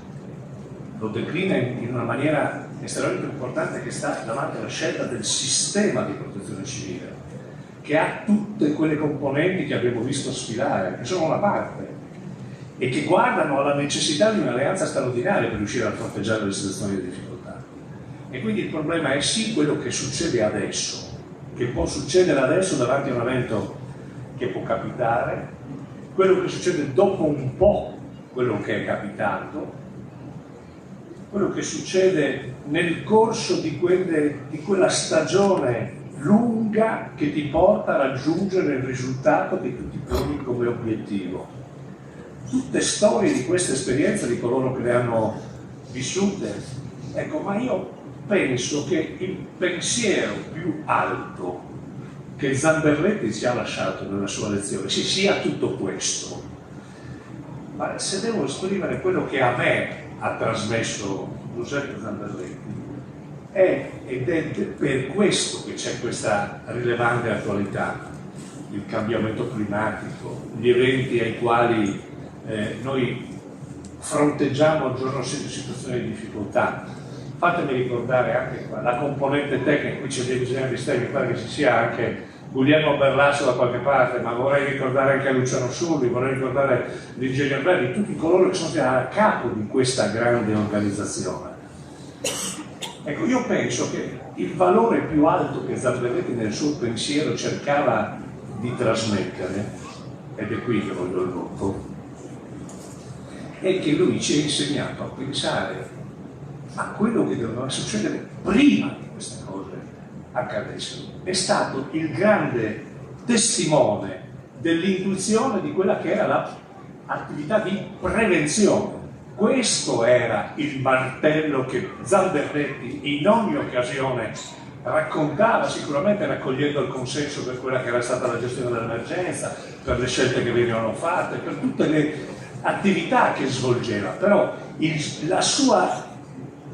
K: lo declina in una maniera estremamente importante, che sta davanti alla scelta del sistema di protezione civile, che ha tutte quelle componenti che abbiamo visto sfilare, che sono una parte, e che guardano alla necessità di un'alleanza straordinaria per riuscire a fronteggiare le situazioni di difficoltà. E quindi il problema è sì quello che succede adesso, che può succedere adesso davanti a un evento che può capitare, quello che succede dopo un po' quello che è capitato, quello che succede nel corso di quella stagione lunga che ti porta a raggiungere il risultato che tu ti poni come obiettivo. Tutte storie di questa esperienza di coloro che le hanno vissute. Ecco, ma io penso che il pensiero più alto che Zamberletti ci ha lasciato nella sua lezione sia tutto questo. Ma se devo esprimere quello che a me ha trasmesso Giuseppe Zamberletti, ed è per questo che c'è questa rilevante attualità, il cambiamento climatico, gli eventi ai quali noi fronteggiamo al giorno situazioni di difficoltà. Fatemi ricordare anche qua la componente tecnica, qui c'è dei ingegneri, mi pare che ci sia anche Guglielmo Berlasso da qualche parte, ma vorrei ricordare anche Luciano Sulli, vorrei ricordare l'ingegner Belli, tutti coloro che sono stati a capo di questa grande organizzazione. Ecco, io penso che il valore più alto che Zamberletti nel suo pensiero cercava di trasmettere, ed è qui che voglio il voto, è che lui ci ha insegnato a pensare a quello che doveva succedere prima che queste cose accadessero. È stato il grande testimone dell'intuizione di quella che era l'attività di prevenzione. Questo era il martello che Zamberletti in ogni occasione raccontava, sicuramente raccogliendo il consenso per quella che era stata la gestione dell'emergenza, per le scelte che venivano fatte, per tutte le attività che svolgeva, però la sua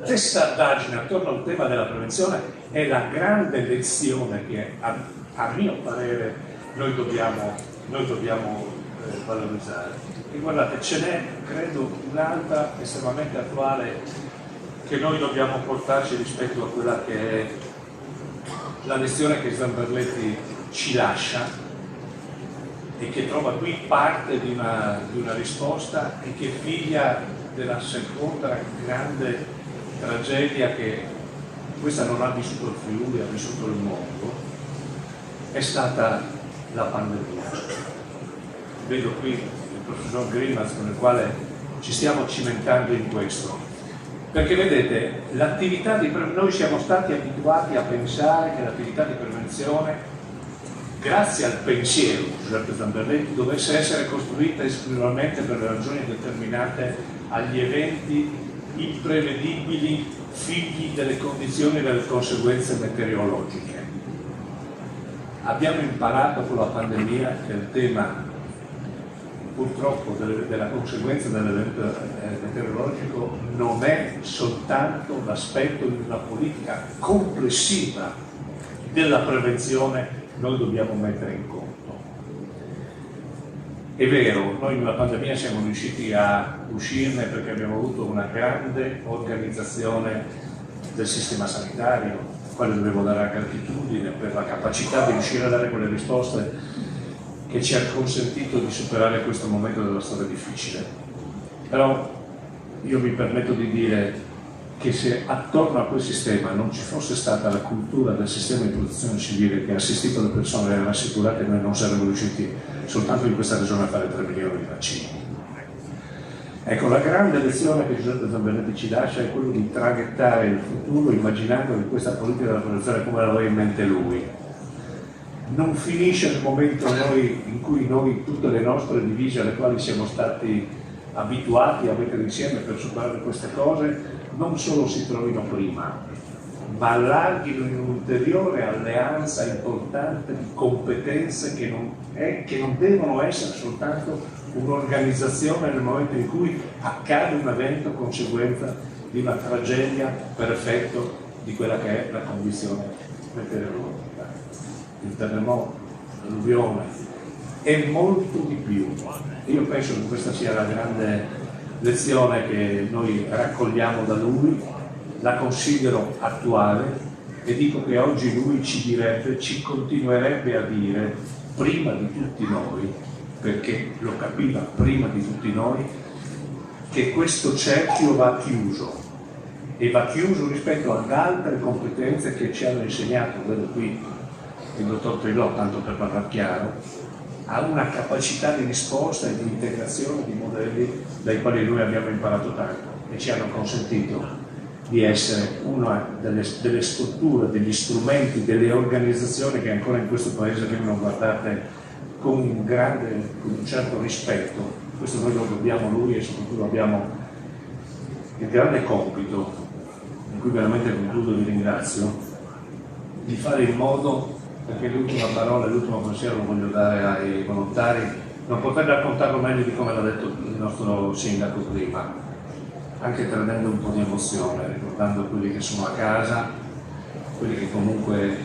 K: testardaggine attorno al tema della prevenzione è la grande lezione che a mio parere noi dobbiamo valorizzare. E guardate, ce n'è credo un'altra estremamente attuale che noi dobbiamo portarci rispetto a quella che è la lezione che Zamberletti ci lascia, e che trova qui parte di una risposta, e che è figlia della seconda grande tragedia che questa non ha vissuto il Friuli, ha vissuto il mondo, è stata la pandemia. Vedo qui il professor Grimaz con il quale ci stiamo cimentando in questo, perché vedete, l'attività di noi siamo stati abituati a pensare che l'attività di prevenzione, grazie al pensiero di Giuseppe Zamberletti, dovesse essere costruita esclusivamente per le ragioni determinate agli eventi imprevedibili, figli delle condizioni e delle conseguenze meteorologiche. Abbiamo imparato con la pandemia che il tema, purtroppo, della conseguenza dell'evento meteorologico non è soltanto l'aspetto di una politica complessiva della prevenzione. Noi dobbiamo mettere in conto. È vero, noi nella pandemia siamo riusciti a uscirne perché abbiamo avuto una grande organizzazione del sistema sanitario, quale dovevo dare gratitudine per la capacità di riuscire a dare quelle risposte che ci ha consentito di superare questo momento della storia difficile. Però io mi permetto di dire che se attorno a quel sistema non ci fosse stata la cultura del sistema di protezione civile che ha assistito le persone e le ha rassicurate, noi non saremmo riusciti soltanto in questa regione a fare 3 milioni di vaccini. Ecco, la grande lezione che Giuseppe Zamberletti ci lascia è quello di traghettare il futuro immaginando che questa politica della protezione come l'aveva in mente lui. Non finisce nel momento in cui noi, tutte le nostre divise alle quali siamo stati abituati a mettere insieme per superare queste cose, non solo si trovino prima, ma allarghino in un'ulteriore alleanza importante di competenze che non devono essere soltanto un'organizzazione nel momento in cui accade un evento conseguenza di una tragedia per effetto di quella che è la condizione meteorologica. Il terremoto, l'alluvione e molto di più. Io penso che questa sia la grande lezione che noi raccogliamo da lui, la considero attuale e dico che oggi lui ci continuerebbe a dire, prima di tutti noi, perché lo capiva prima di tutti noi, che questo cerchio va chiuso e va chiuso rispetto ad altre competenze che ci hanno insegnato, vedo qui il dottor Trilò, tanto per parlare chiaro, ha una capacità di risposta e di integrazione di modelli dai quali noi abbiamo imparato tanto e ci hanno consentito di essere una delle strutture, degli strumenti, delle organizzazioni che ancora in questo paese vengono guardate con un certo rispetto. Questo noi lo dobbiamo a lui e soprattutto abbiamo il grande compito, in cui veramente concludo e vi ringrazio, di fare in modo, perché l'ultima parola e l'ultimo pensiero lo voglio dare ai volontari, non poter raccontarlo meglio di come l'ha detto il nostro sindaco prima, anche tradendo un po' di emozione, ricordando quelli che sono a casa, quelli che comunque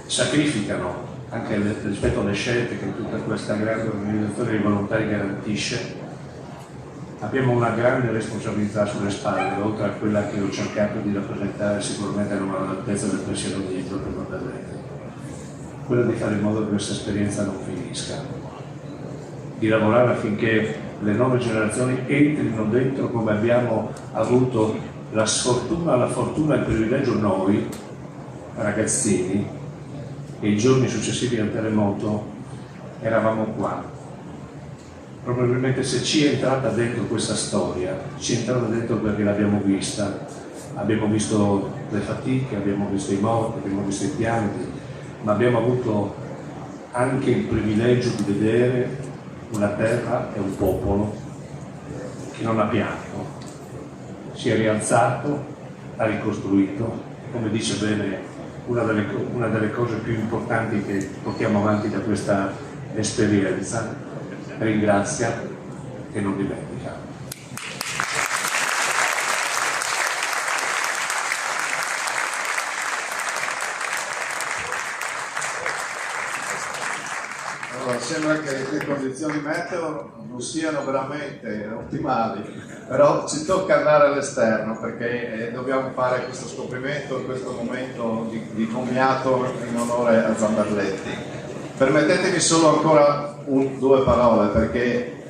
K: sacrificano anche rispetto alle scelte che tutta questa grande organizzazione dei volontari garantisce. Abbiamo una grande responsabilità sulle spalle, oltre a quella che ho cercato di rappresentare sicuramente non all'altezza del pensiero di Giuseppe Zamberletti, quella di fare in modo che questa esperienza non finisca, di lavorare affinché le nuove generazioni entrino dentro come abbiamo avuto la sfortuna, la fortuna e il privilegio noi, ragazzini, e i giorni successivi al terremoto eravamo qua. Probabilmente se ci è entrata dentro questa storia, ci è entrata dentro perché l'abbiamo vista, abbiamo visto le fatiche, abbiamo visto i morti, abbiamo visto i pianti, ma abbiamo avuto anche il privilegio di vedere una terra e un popolo che non ha pianto, si è rialzato, ha ricostruito, come dice bene una delle cose più importanti che portiamo avanti da questa esperienza, ringrazia e non dimentica.
A: Allora, sembra che le condizioni meteo non siano veramente ottimali, però ci tocca andare all'esterno perché dobbiamo fare questo scoprimento in questo momento di commiato in onore a Zamberletti. Permettetemi solo ancora 2 parole perché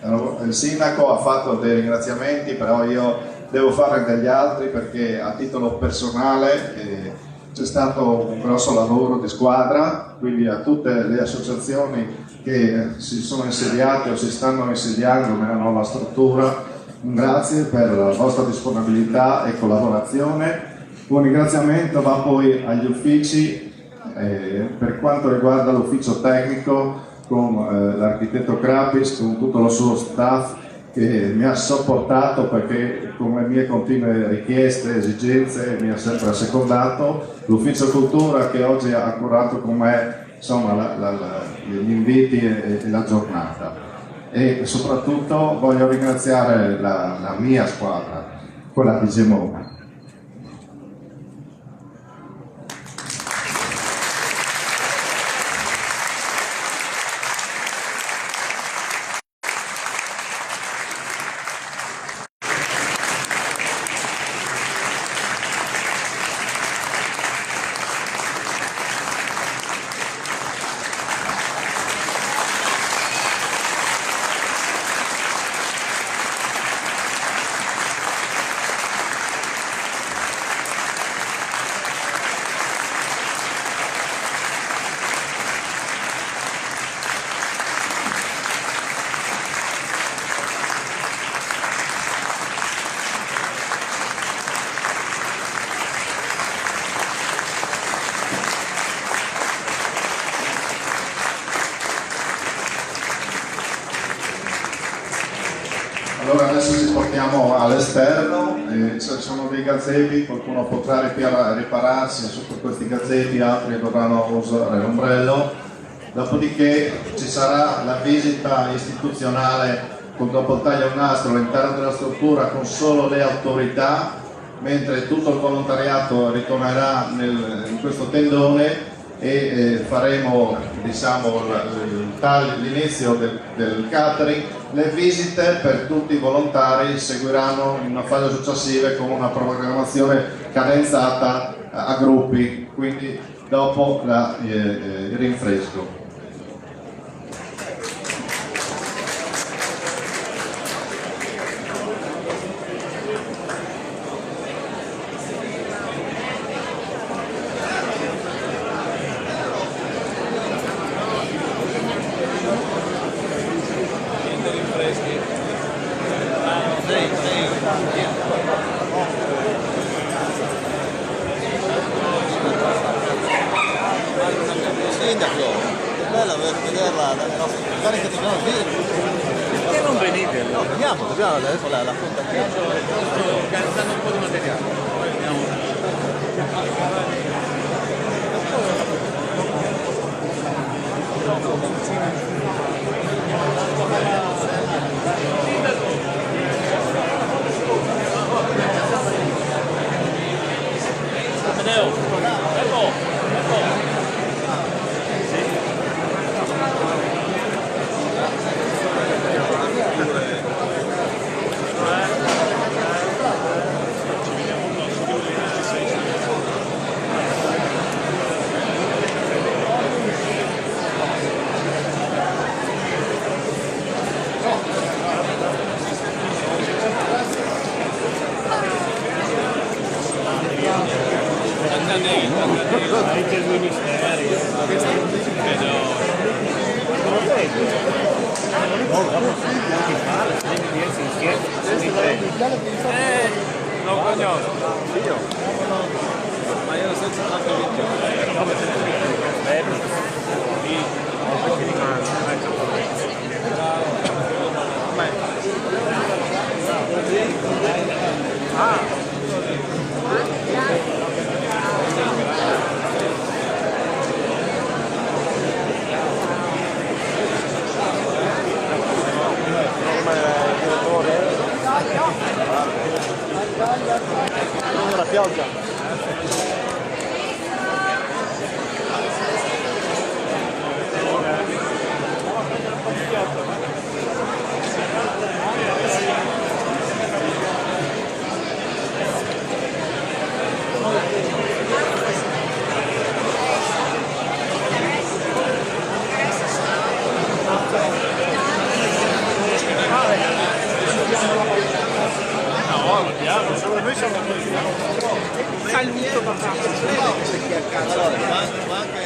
A: il sindaco ha fatto dei ringraziamenti, però io devo farne degli altri perché a titolo personale c'è stato un grosso lavoro di squadra, quindi a tutte le associazioni che si sono insediate o si stanno insediando nella nuova struttura, un grazie per la vostra disponibilità e collaborazione. Un ringraziamento va poi agli uffici, per quanto riguarda l'ufficio tecnico con l'architetto Krapis, con tutto lo suo staff che mi ha sopportato perché con le mie continue richieste e esigenze mi ha sempre assecondato, l'ufficio cultura che oggi ha curato con me insomma, gli inviti e la giornata, e soprattutto voglio ringraziare la mia squadra, quella di Gemona. aspettiamo all'esterno, ci sono dei gazebi, qualcuno potrà ripararsi sotto questi gazebi, altri dovranno usare l'ombrello, dopodiché ci sarà la visita istituzionale dopo il taglio al nastro all'interno della struttura con solo le autorità, mentre tutto il volontariato ritornerà in questo tendone e faremo, diciamo, l'inizio del catering. Le visite per tutti i volontari seguiranno in una fase successiva con una programmazione cadenzata a gruppi, quindi dopo il rinfresco.
L: Perché non venite? Dobbiamo adesso la fondazione. Organizzando un po' di materiale. Anche il ministeri, non conosco. Io? Ma io non so se la pioggia. Noi siamo saluto papà. Allora, ma anche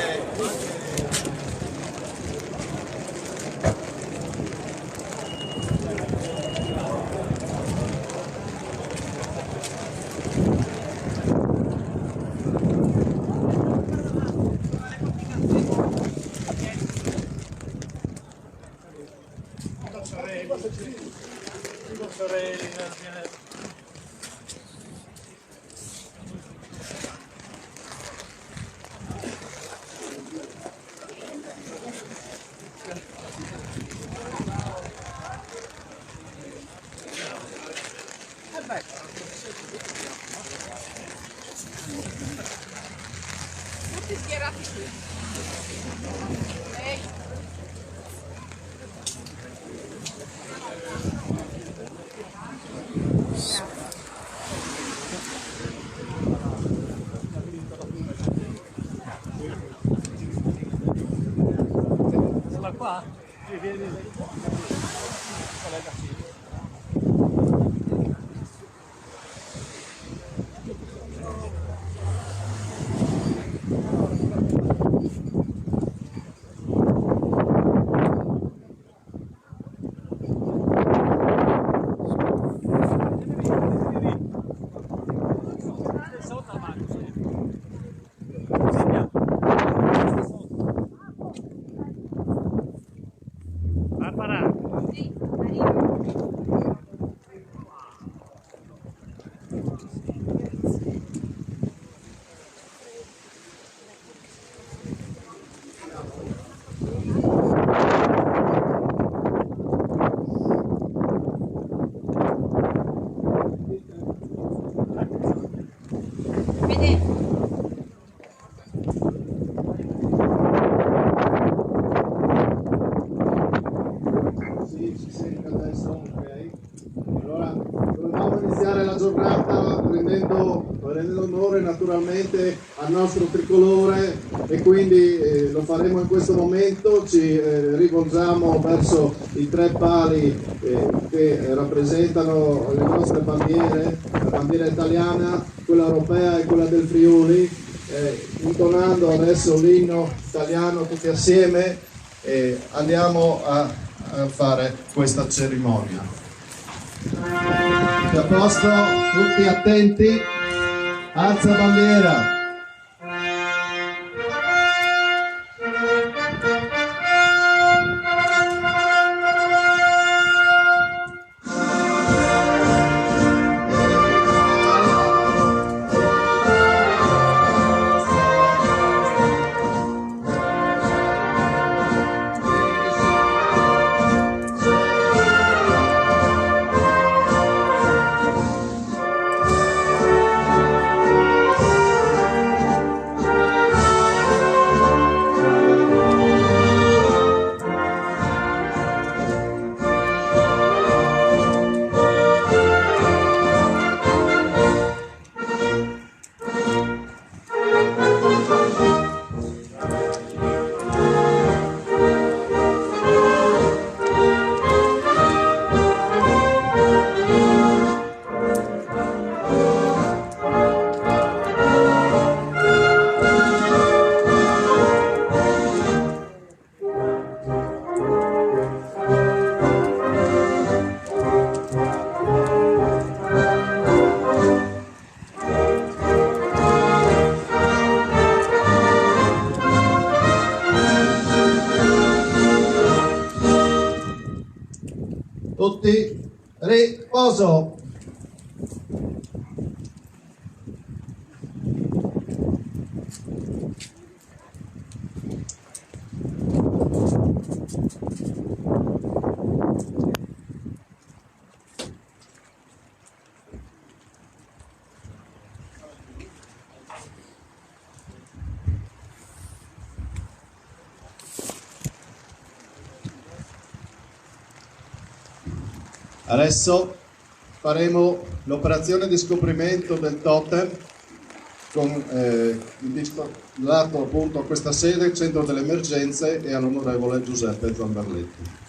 M: tutti schierati qui. Ehi.
L: Sono qua? Sì, vieni. Barbara.
M: Sì, arrivo.
A: ovviamente al nostro tricolore e quindi lo faremo in questo momento. Ci rivolgiamo verso i 3 pali che rappresentano le nostre bandiere, la bandiera italiana, quella europea e quella del Friuli, intonando adesso l'inno italiano tutti assieme e andiamo a fare questa cerimonia. A posto, tutti attenti, alza bandiera. Tutti, riposo. Adesso faremo l'operazione di scoprimento del totem dato appunto a questa sede, centro delle emergenze, e all'onorevole Giuseppe Zamberletti.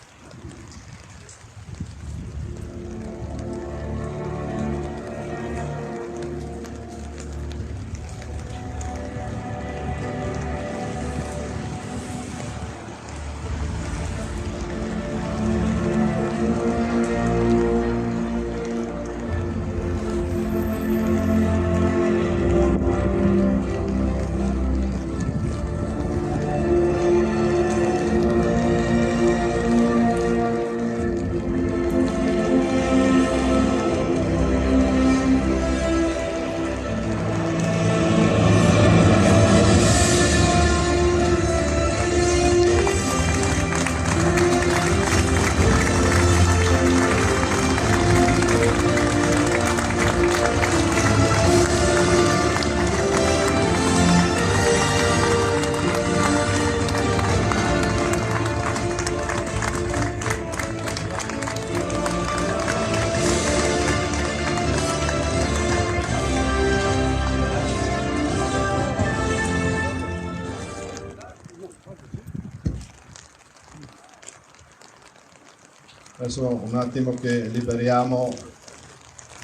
A: Adesso un attimo che liberiamo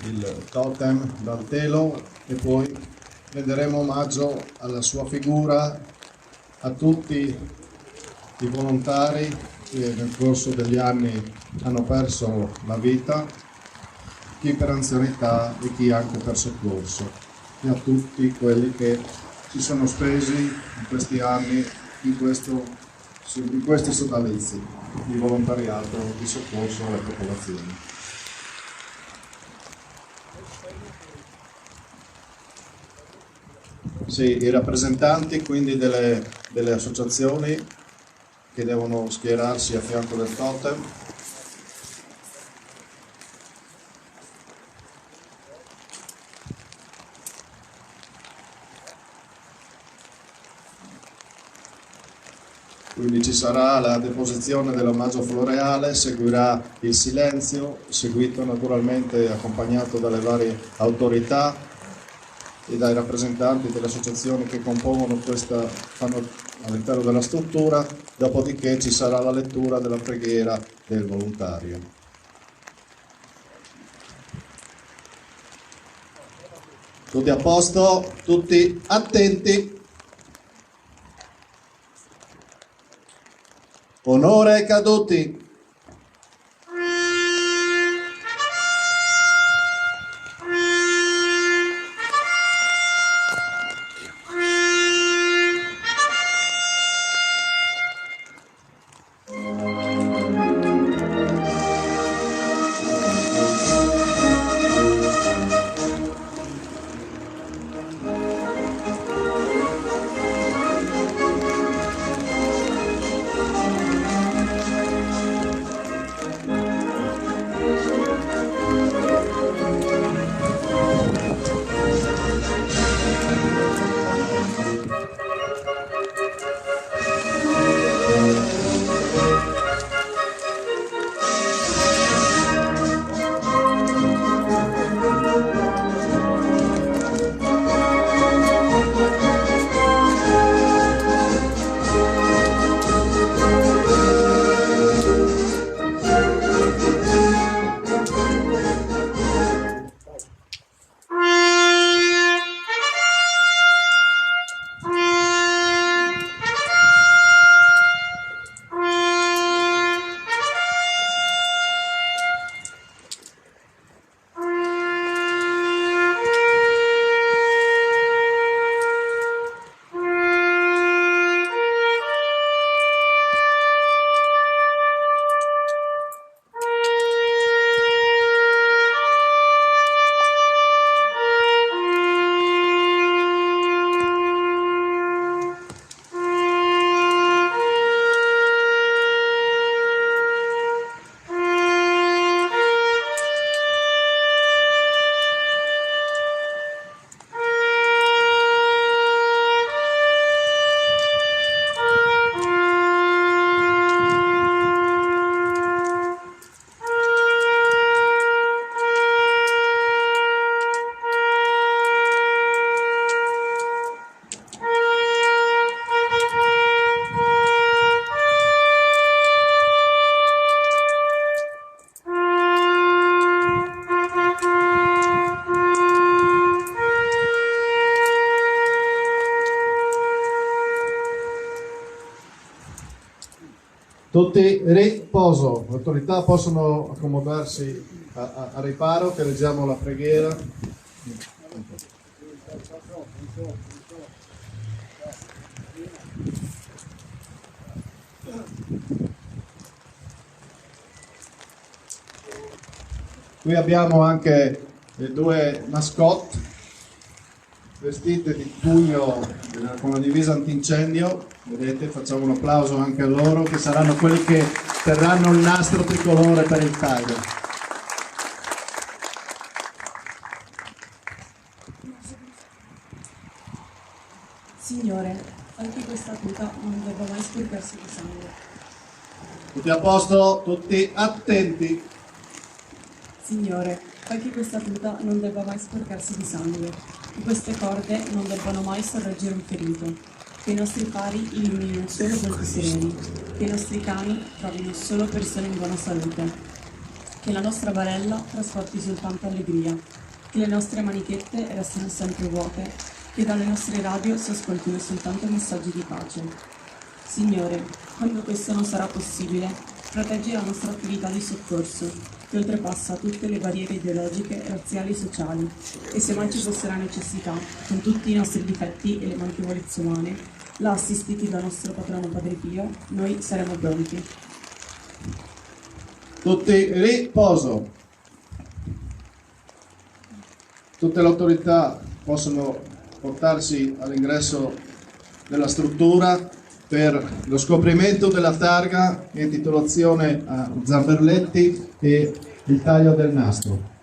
A: il totem dal telo e poi renderemo omaggio alla sua figura, a tutti i volontari che nel corso degli anni hanno perso la vita, chi per anzianità e chi anche per soccorso, e a tutti quelli che si sono spesi in questi anni in questi sodalizi di volontariato di soccorso alle popolazioni. Sì, i rappresentanti quindi delle associazioni che devono schierarsi a fianco del totem. Quindi ci sarà la deposizione dell'omaggio floreale, seguirà il silenzio, seguito naturalmente accompagnato dalle varie autorità, e dai rappresentanti delle associazioni che compongono fanno all'interno della struttura, dopodiché ci sarà la lettura della preghiera del volontario. Tutti a posto? Tutti attenti? Onore ai caduti! Tutti riposo, le autorità possono accomodarsi a riparo, che leggiamo la preghiera. Qui abbiamo anche le due mascotte vestite di pugno con la divisa antincendio, vedete, facciamo un applauso anche a loro, che saranno quelli che terranno il nastro tricolore per il Tiger.
N: Signore, anche questa tuta non debba mai sporcarsi di sangue.
A: Tutti a posto? Tutti attenti?
N: Signore, anche questa tuta non debba mai sporcarsi di sangue. Che queste corde non debbano mai sorreggere un ferito, che i nostri fari illuminino solo volti sereni, che i nostri cani trovino solo persone in buona salute, che la nostra barella trasporti soltanto allegria, che le nostre manichette restino sempre vuote, che dalle nostre radio si ascoltino soltanto messaggi di pace. Signore, quando questo non sarà possibile, proteggi la nostra attività di soccorso, che oltrepassa tutte le barriere ideologiche, razziali e sociali, e se mai ci fosse la necessità, con tutti i nostri difetti e le manchevolezze umane, là assistiti dal nostro patrono Padre Pio, noi saremo pronti.
A: Tutti riposo. Tutte le autorità possono portarsi all'ingresso della struttura per lo scoprimento della targa e intitolazione a Zamberletti e il taglio del nastro.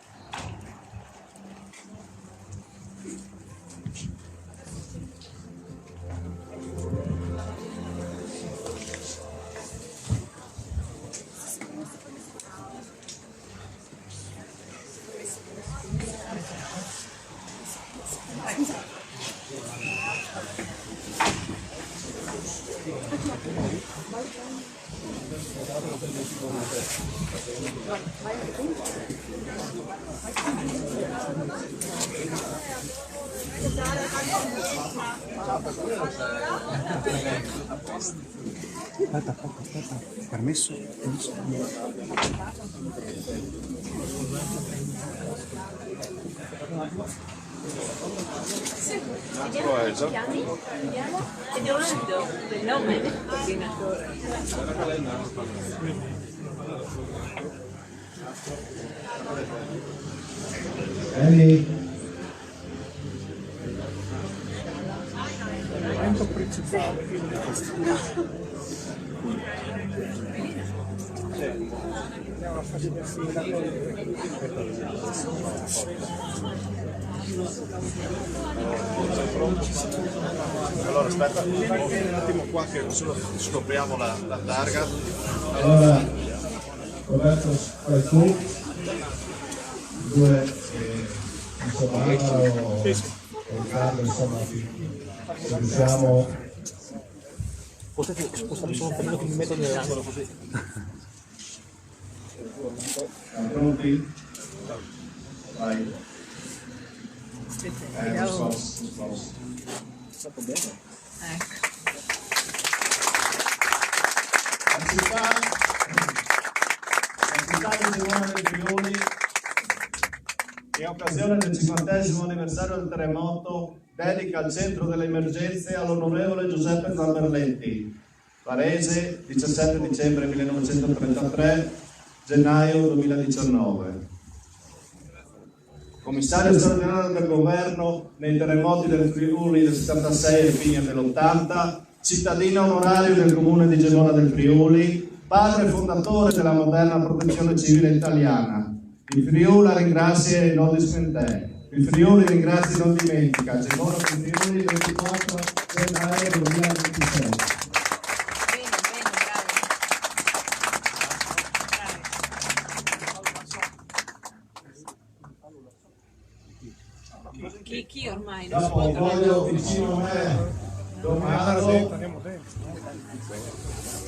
E: Aspetta, permesso?
J: Edoardo, il nome del coordinatore.
E: Momento principale.
A: Allora aspetta un attimo qua che scopriamo la targa.
O: Allora, Roberto Spalcù, due insomma Alvaro o Riccardo, insomma se riusciamo.
L: Potete spostare solo un po' che mi metto nell'angolo così.
O: Pronti? Vai. Non so.
L: Stato bene.
J: Ecco.
A: La città di Gemona del Friuli, in occasione del 50° anniversario del terremoto, dedica al centro delle emergenze all'onorevole Giuseppe Zamberletti, Varese, 17 dicembre 1933, gennaio 2019. Commissario straordinario del governo nei terremoti del Friuli del 76 e fine dell'80, cittadino onorario del comune di Gemona del Friuli, padre fondatore della moderna protezione civile italiana. Il Friuli ringrazia e non dismentè. Il Friuli ringrazia e non dimentica. Gemona del Friuli, 24 gennaio 2026.
J: Chi ormai non
O: Dopo voglio vicino a me Donato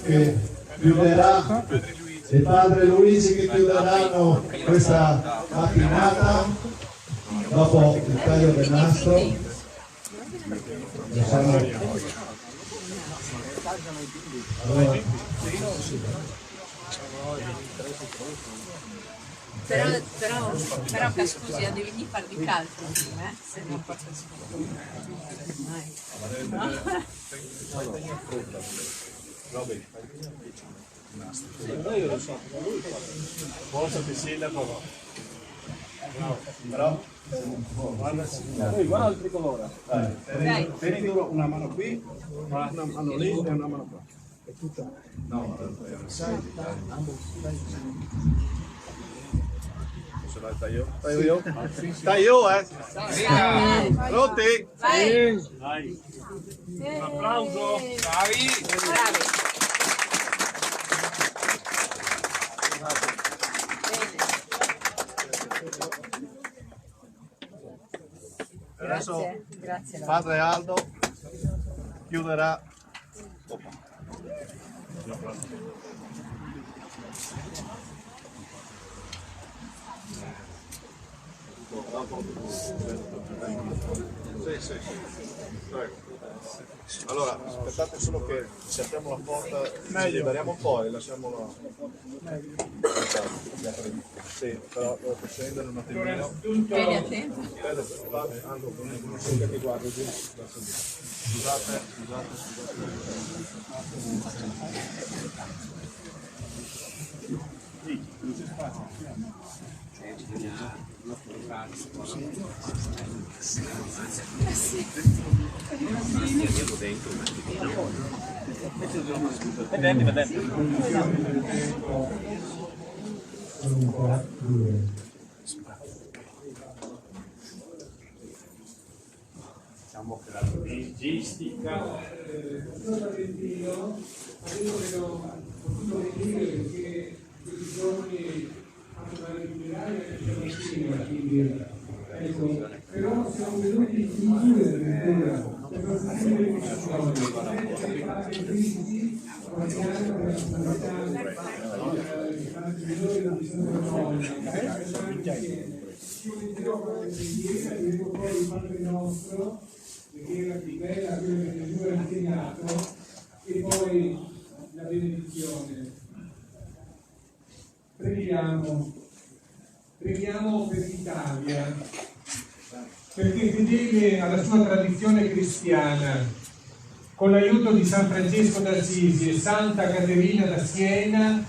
O: che chiuderà e padre Luigi che chiuderanno questa mattinata dopo il taglio del nastro. Allora,
J: però scusi, devi fare di calcio, se non faccio
A: Io lo so, forse ti sindaco, però guarda il tricolore. Dai, tieni duro una mano qui, una mano lì e una mano qua. È tutta. No, sai. Taglio io? Pronti?
J: Vai!
A: Un applauso! Bravi! Adesso
J: Grazie.
A: padre Aldo chiuderà. Sì. Prego. Allora, aspettate solo che se apriamo la porta, ci liberiamo un po' e lasciamolo. Sì, però dovete scendere un attimino.
J: Vieni a tempo.
A: Che guardo giù. Scusate.
K: Diciamo che la logistica
P: avevo potuto venire perché questi giorni hanno da recuperare quindi ecco, però siamo venuti in chiusura addirittura preghiera più bella, quella che Gesù ha insegnato, e poi la benedizione. Preghiamo per l'Italia, perché fedele alla sua tradizione cristiana, con l'aiuto di San Francesco d'Assisi e Santa Caterina da Siena,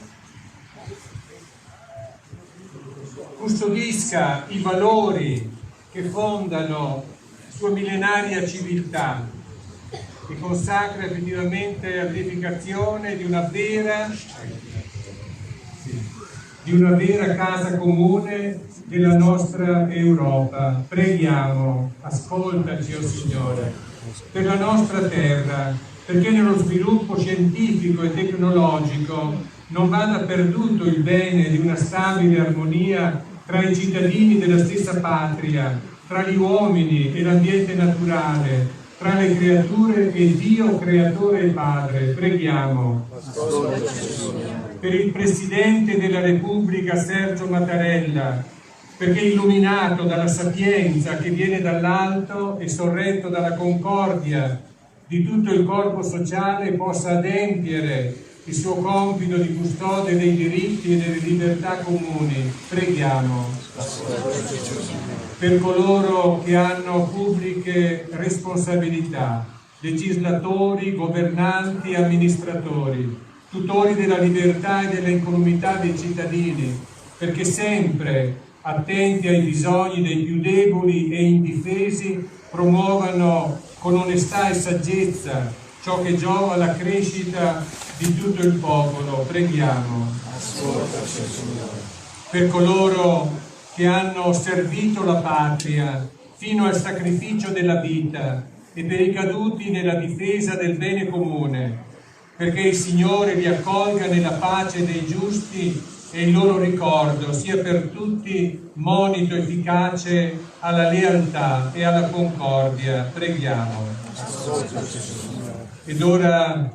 P: custodisca i valori che fondano sua millenaria civiltà e consacra effettivamente all'edificazione di una vera casa comune della nostra Europa. Preghiamo, ascoltaci, o Signore, per la nostra terra, perché nello sviluppo scientifico e tecnologico non vada perduto il bene di una stabile armonia tra i cittadini della stessa patria, tra gli uomini e l'ambiente naturale, tra le creature e Dio creatore e Padre. Preghiamo per il Presidente della Repubblica Sergio Mattarella, perché illuminato dalla sapienza che viene dall'alto e sorretto dalla concordia di tutto il corpo sociale, possa adempiere il suo compito di custode dei diritti e delle libertà comuni. Preghiamo per coloro che hanno pubbliche responsabilità, legislatori, governanti, amministratori, tutori della libertà e dell'incolumità dei cittadini, perché sempre attenti ai bisogni dei più deboli e indifesi, promuovano con onestà e saggezza ciò che giova alla crescita di tutto il popolo. Preghiamo per coloro che hanno servito la patria fino al sacrificio della vita e per i caduti nella difesa del bene comune, perché il Signore li accolga nella pace dei giusti e il loro ricordo sia per tutti monito efficace alla lealtà e alla concordia. Preghiamo. Ed ora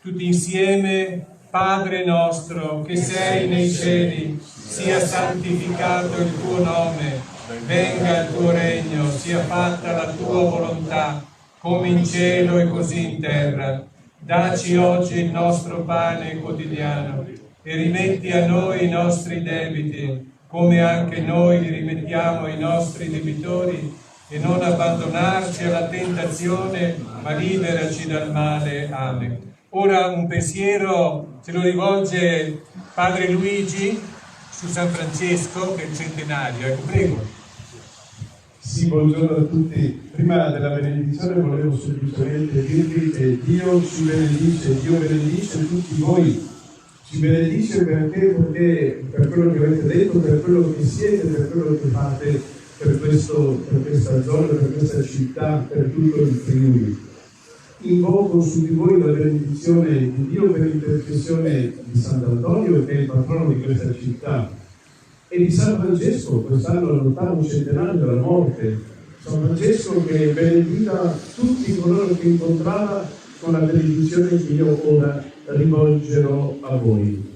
P: tutti insieme: Padre nostro che sei nei cieli, sia santificato il tuo nome, venga il tuo regno, sia fatta la tua volontà, come in cielo e così in terra. Dacci oggi il nostro pane quotidiano e rimetti a noi i nostri debiti, come anche noi li rimettiamo ai nostri debitori, e non abbandonarci alla tentazione, ma liberaci dal male. Amen. Ora un pensiero ce lo rivolge Padre Luigi su San Francesco, che è il centenario. Ecco, prego.
Q: Sì, buongiorno a tutti. Prima della benedizione volevo semplicemente dirvi che Dio ci benedice, Dio benedice tutti voi. Ci benedice perché per quello che avete detto, per quello che siete, per quello che fate per questa zona, per questa città, per tutto il Friuli. Invoco su di voi la benedizione di Dio per l'intercessione di Sant'Antonio, che è il patrono di questa città, e di San Francesco, quest'anno l'8° centenario della morte. San Francesco che benedica tutti coloro che incontrava con la benedizione che io ora rivolgerò a voi.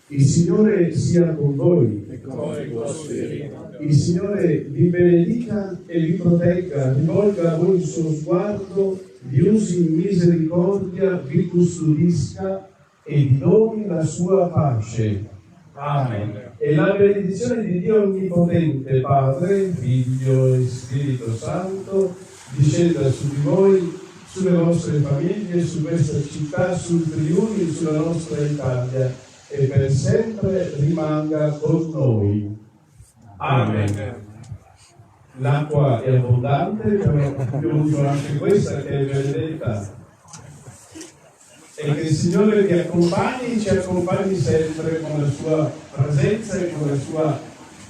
Q: Il Signore sia con voi. Il Signore vi benedica e vi protegga, rivolga a voi il suo sguardo, vi usi in misericordia, vi custodisca e vi doni la sua pace. Amen. E la benedizione di Dio Onnipotente, Padre, Figlio e Spirito Santo, discenda su di voi, sulle vostre famiglie, su questa città, sul Friuli, sulla nostra Italia, e per sempre rimanga con noi. Amen. L'acqua è abbondante, però abbiamo usato anche questa che è benedetta. E che il Signore vi accompagni, ci accompagni sempre con la sua presenza e con la sua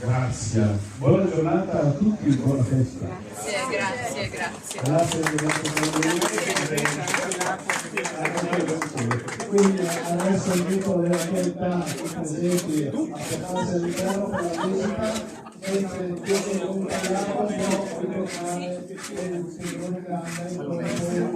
Q: grazia. Buona giornata a tutti, buona festa.
M: Grazie.
Q: Grazie.
O: Quindi adesso invito le autorità presenti a portarsi all'interno per la musica, mentre il volontariato può ritornare per il grande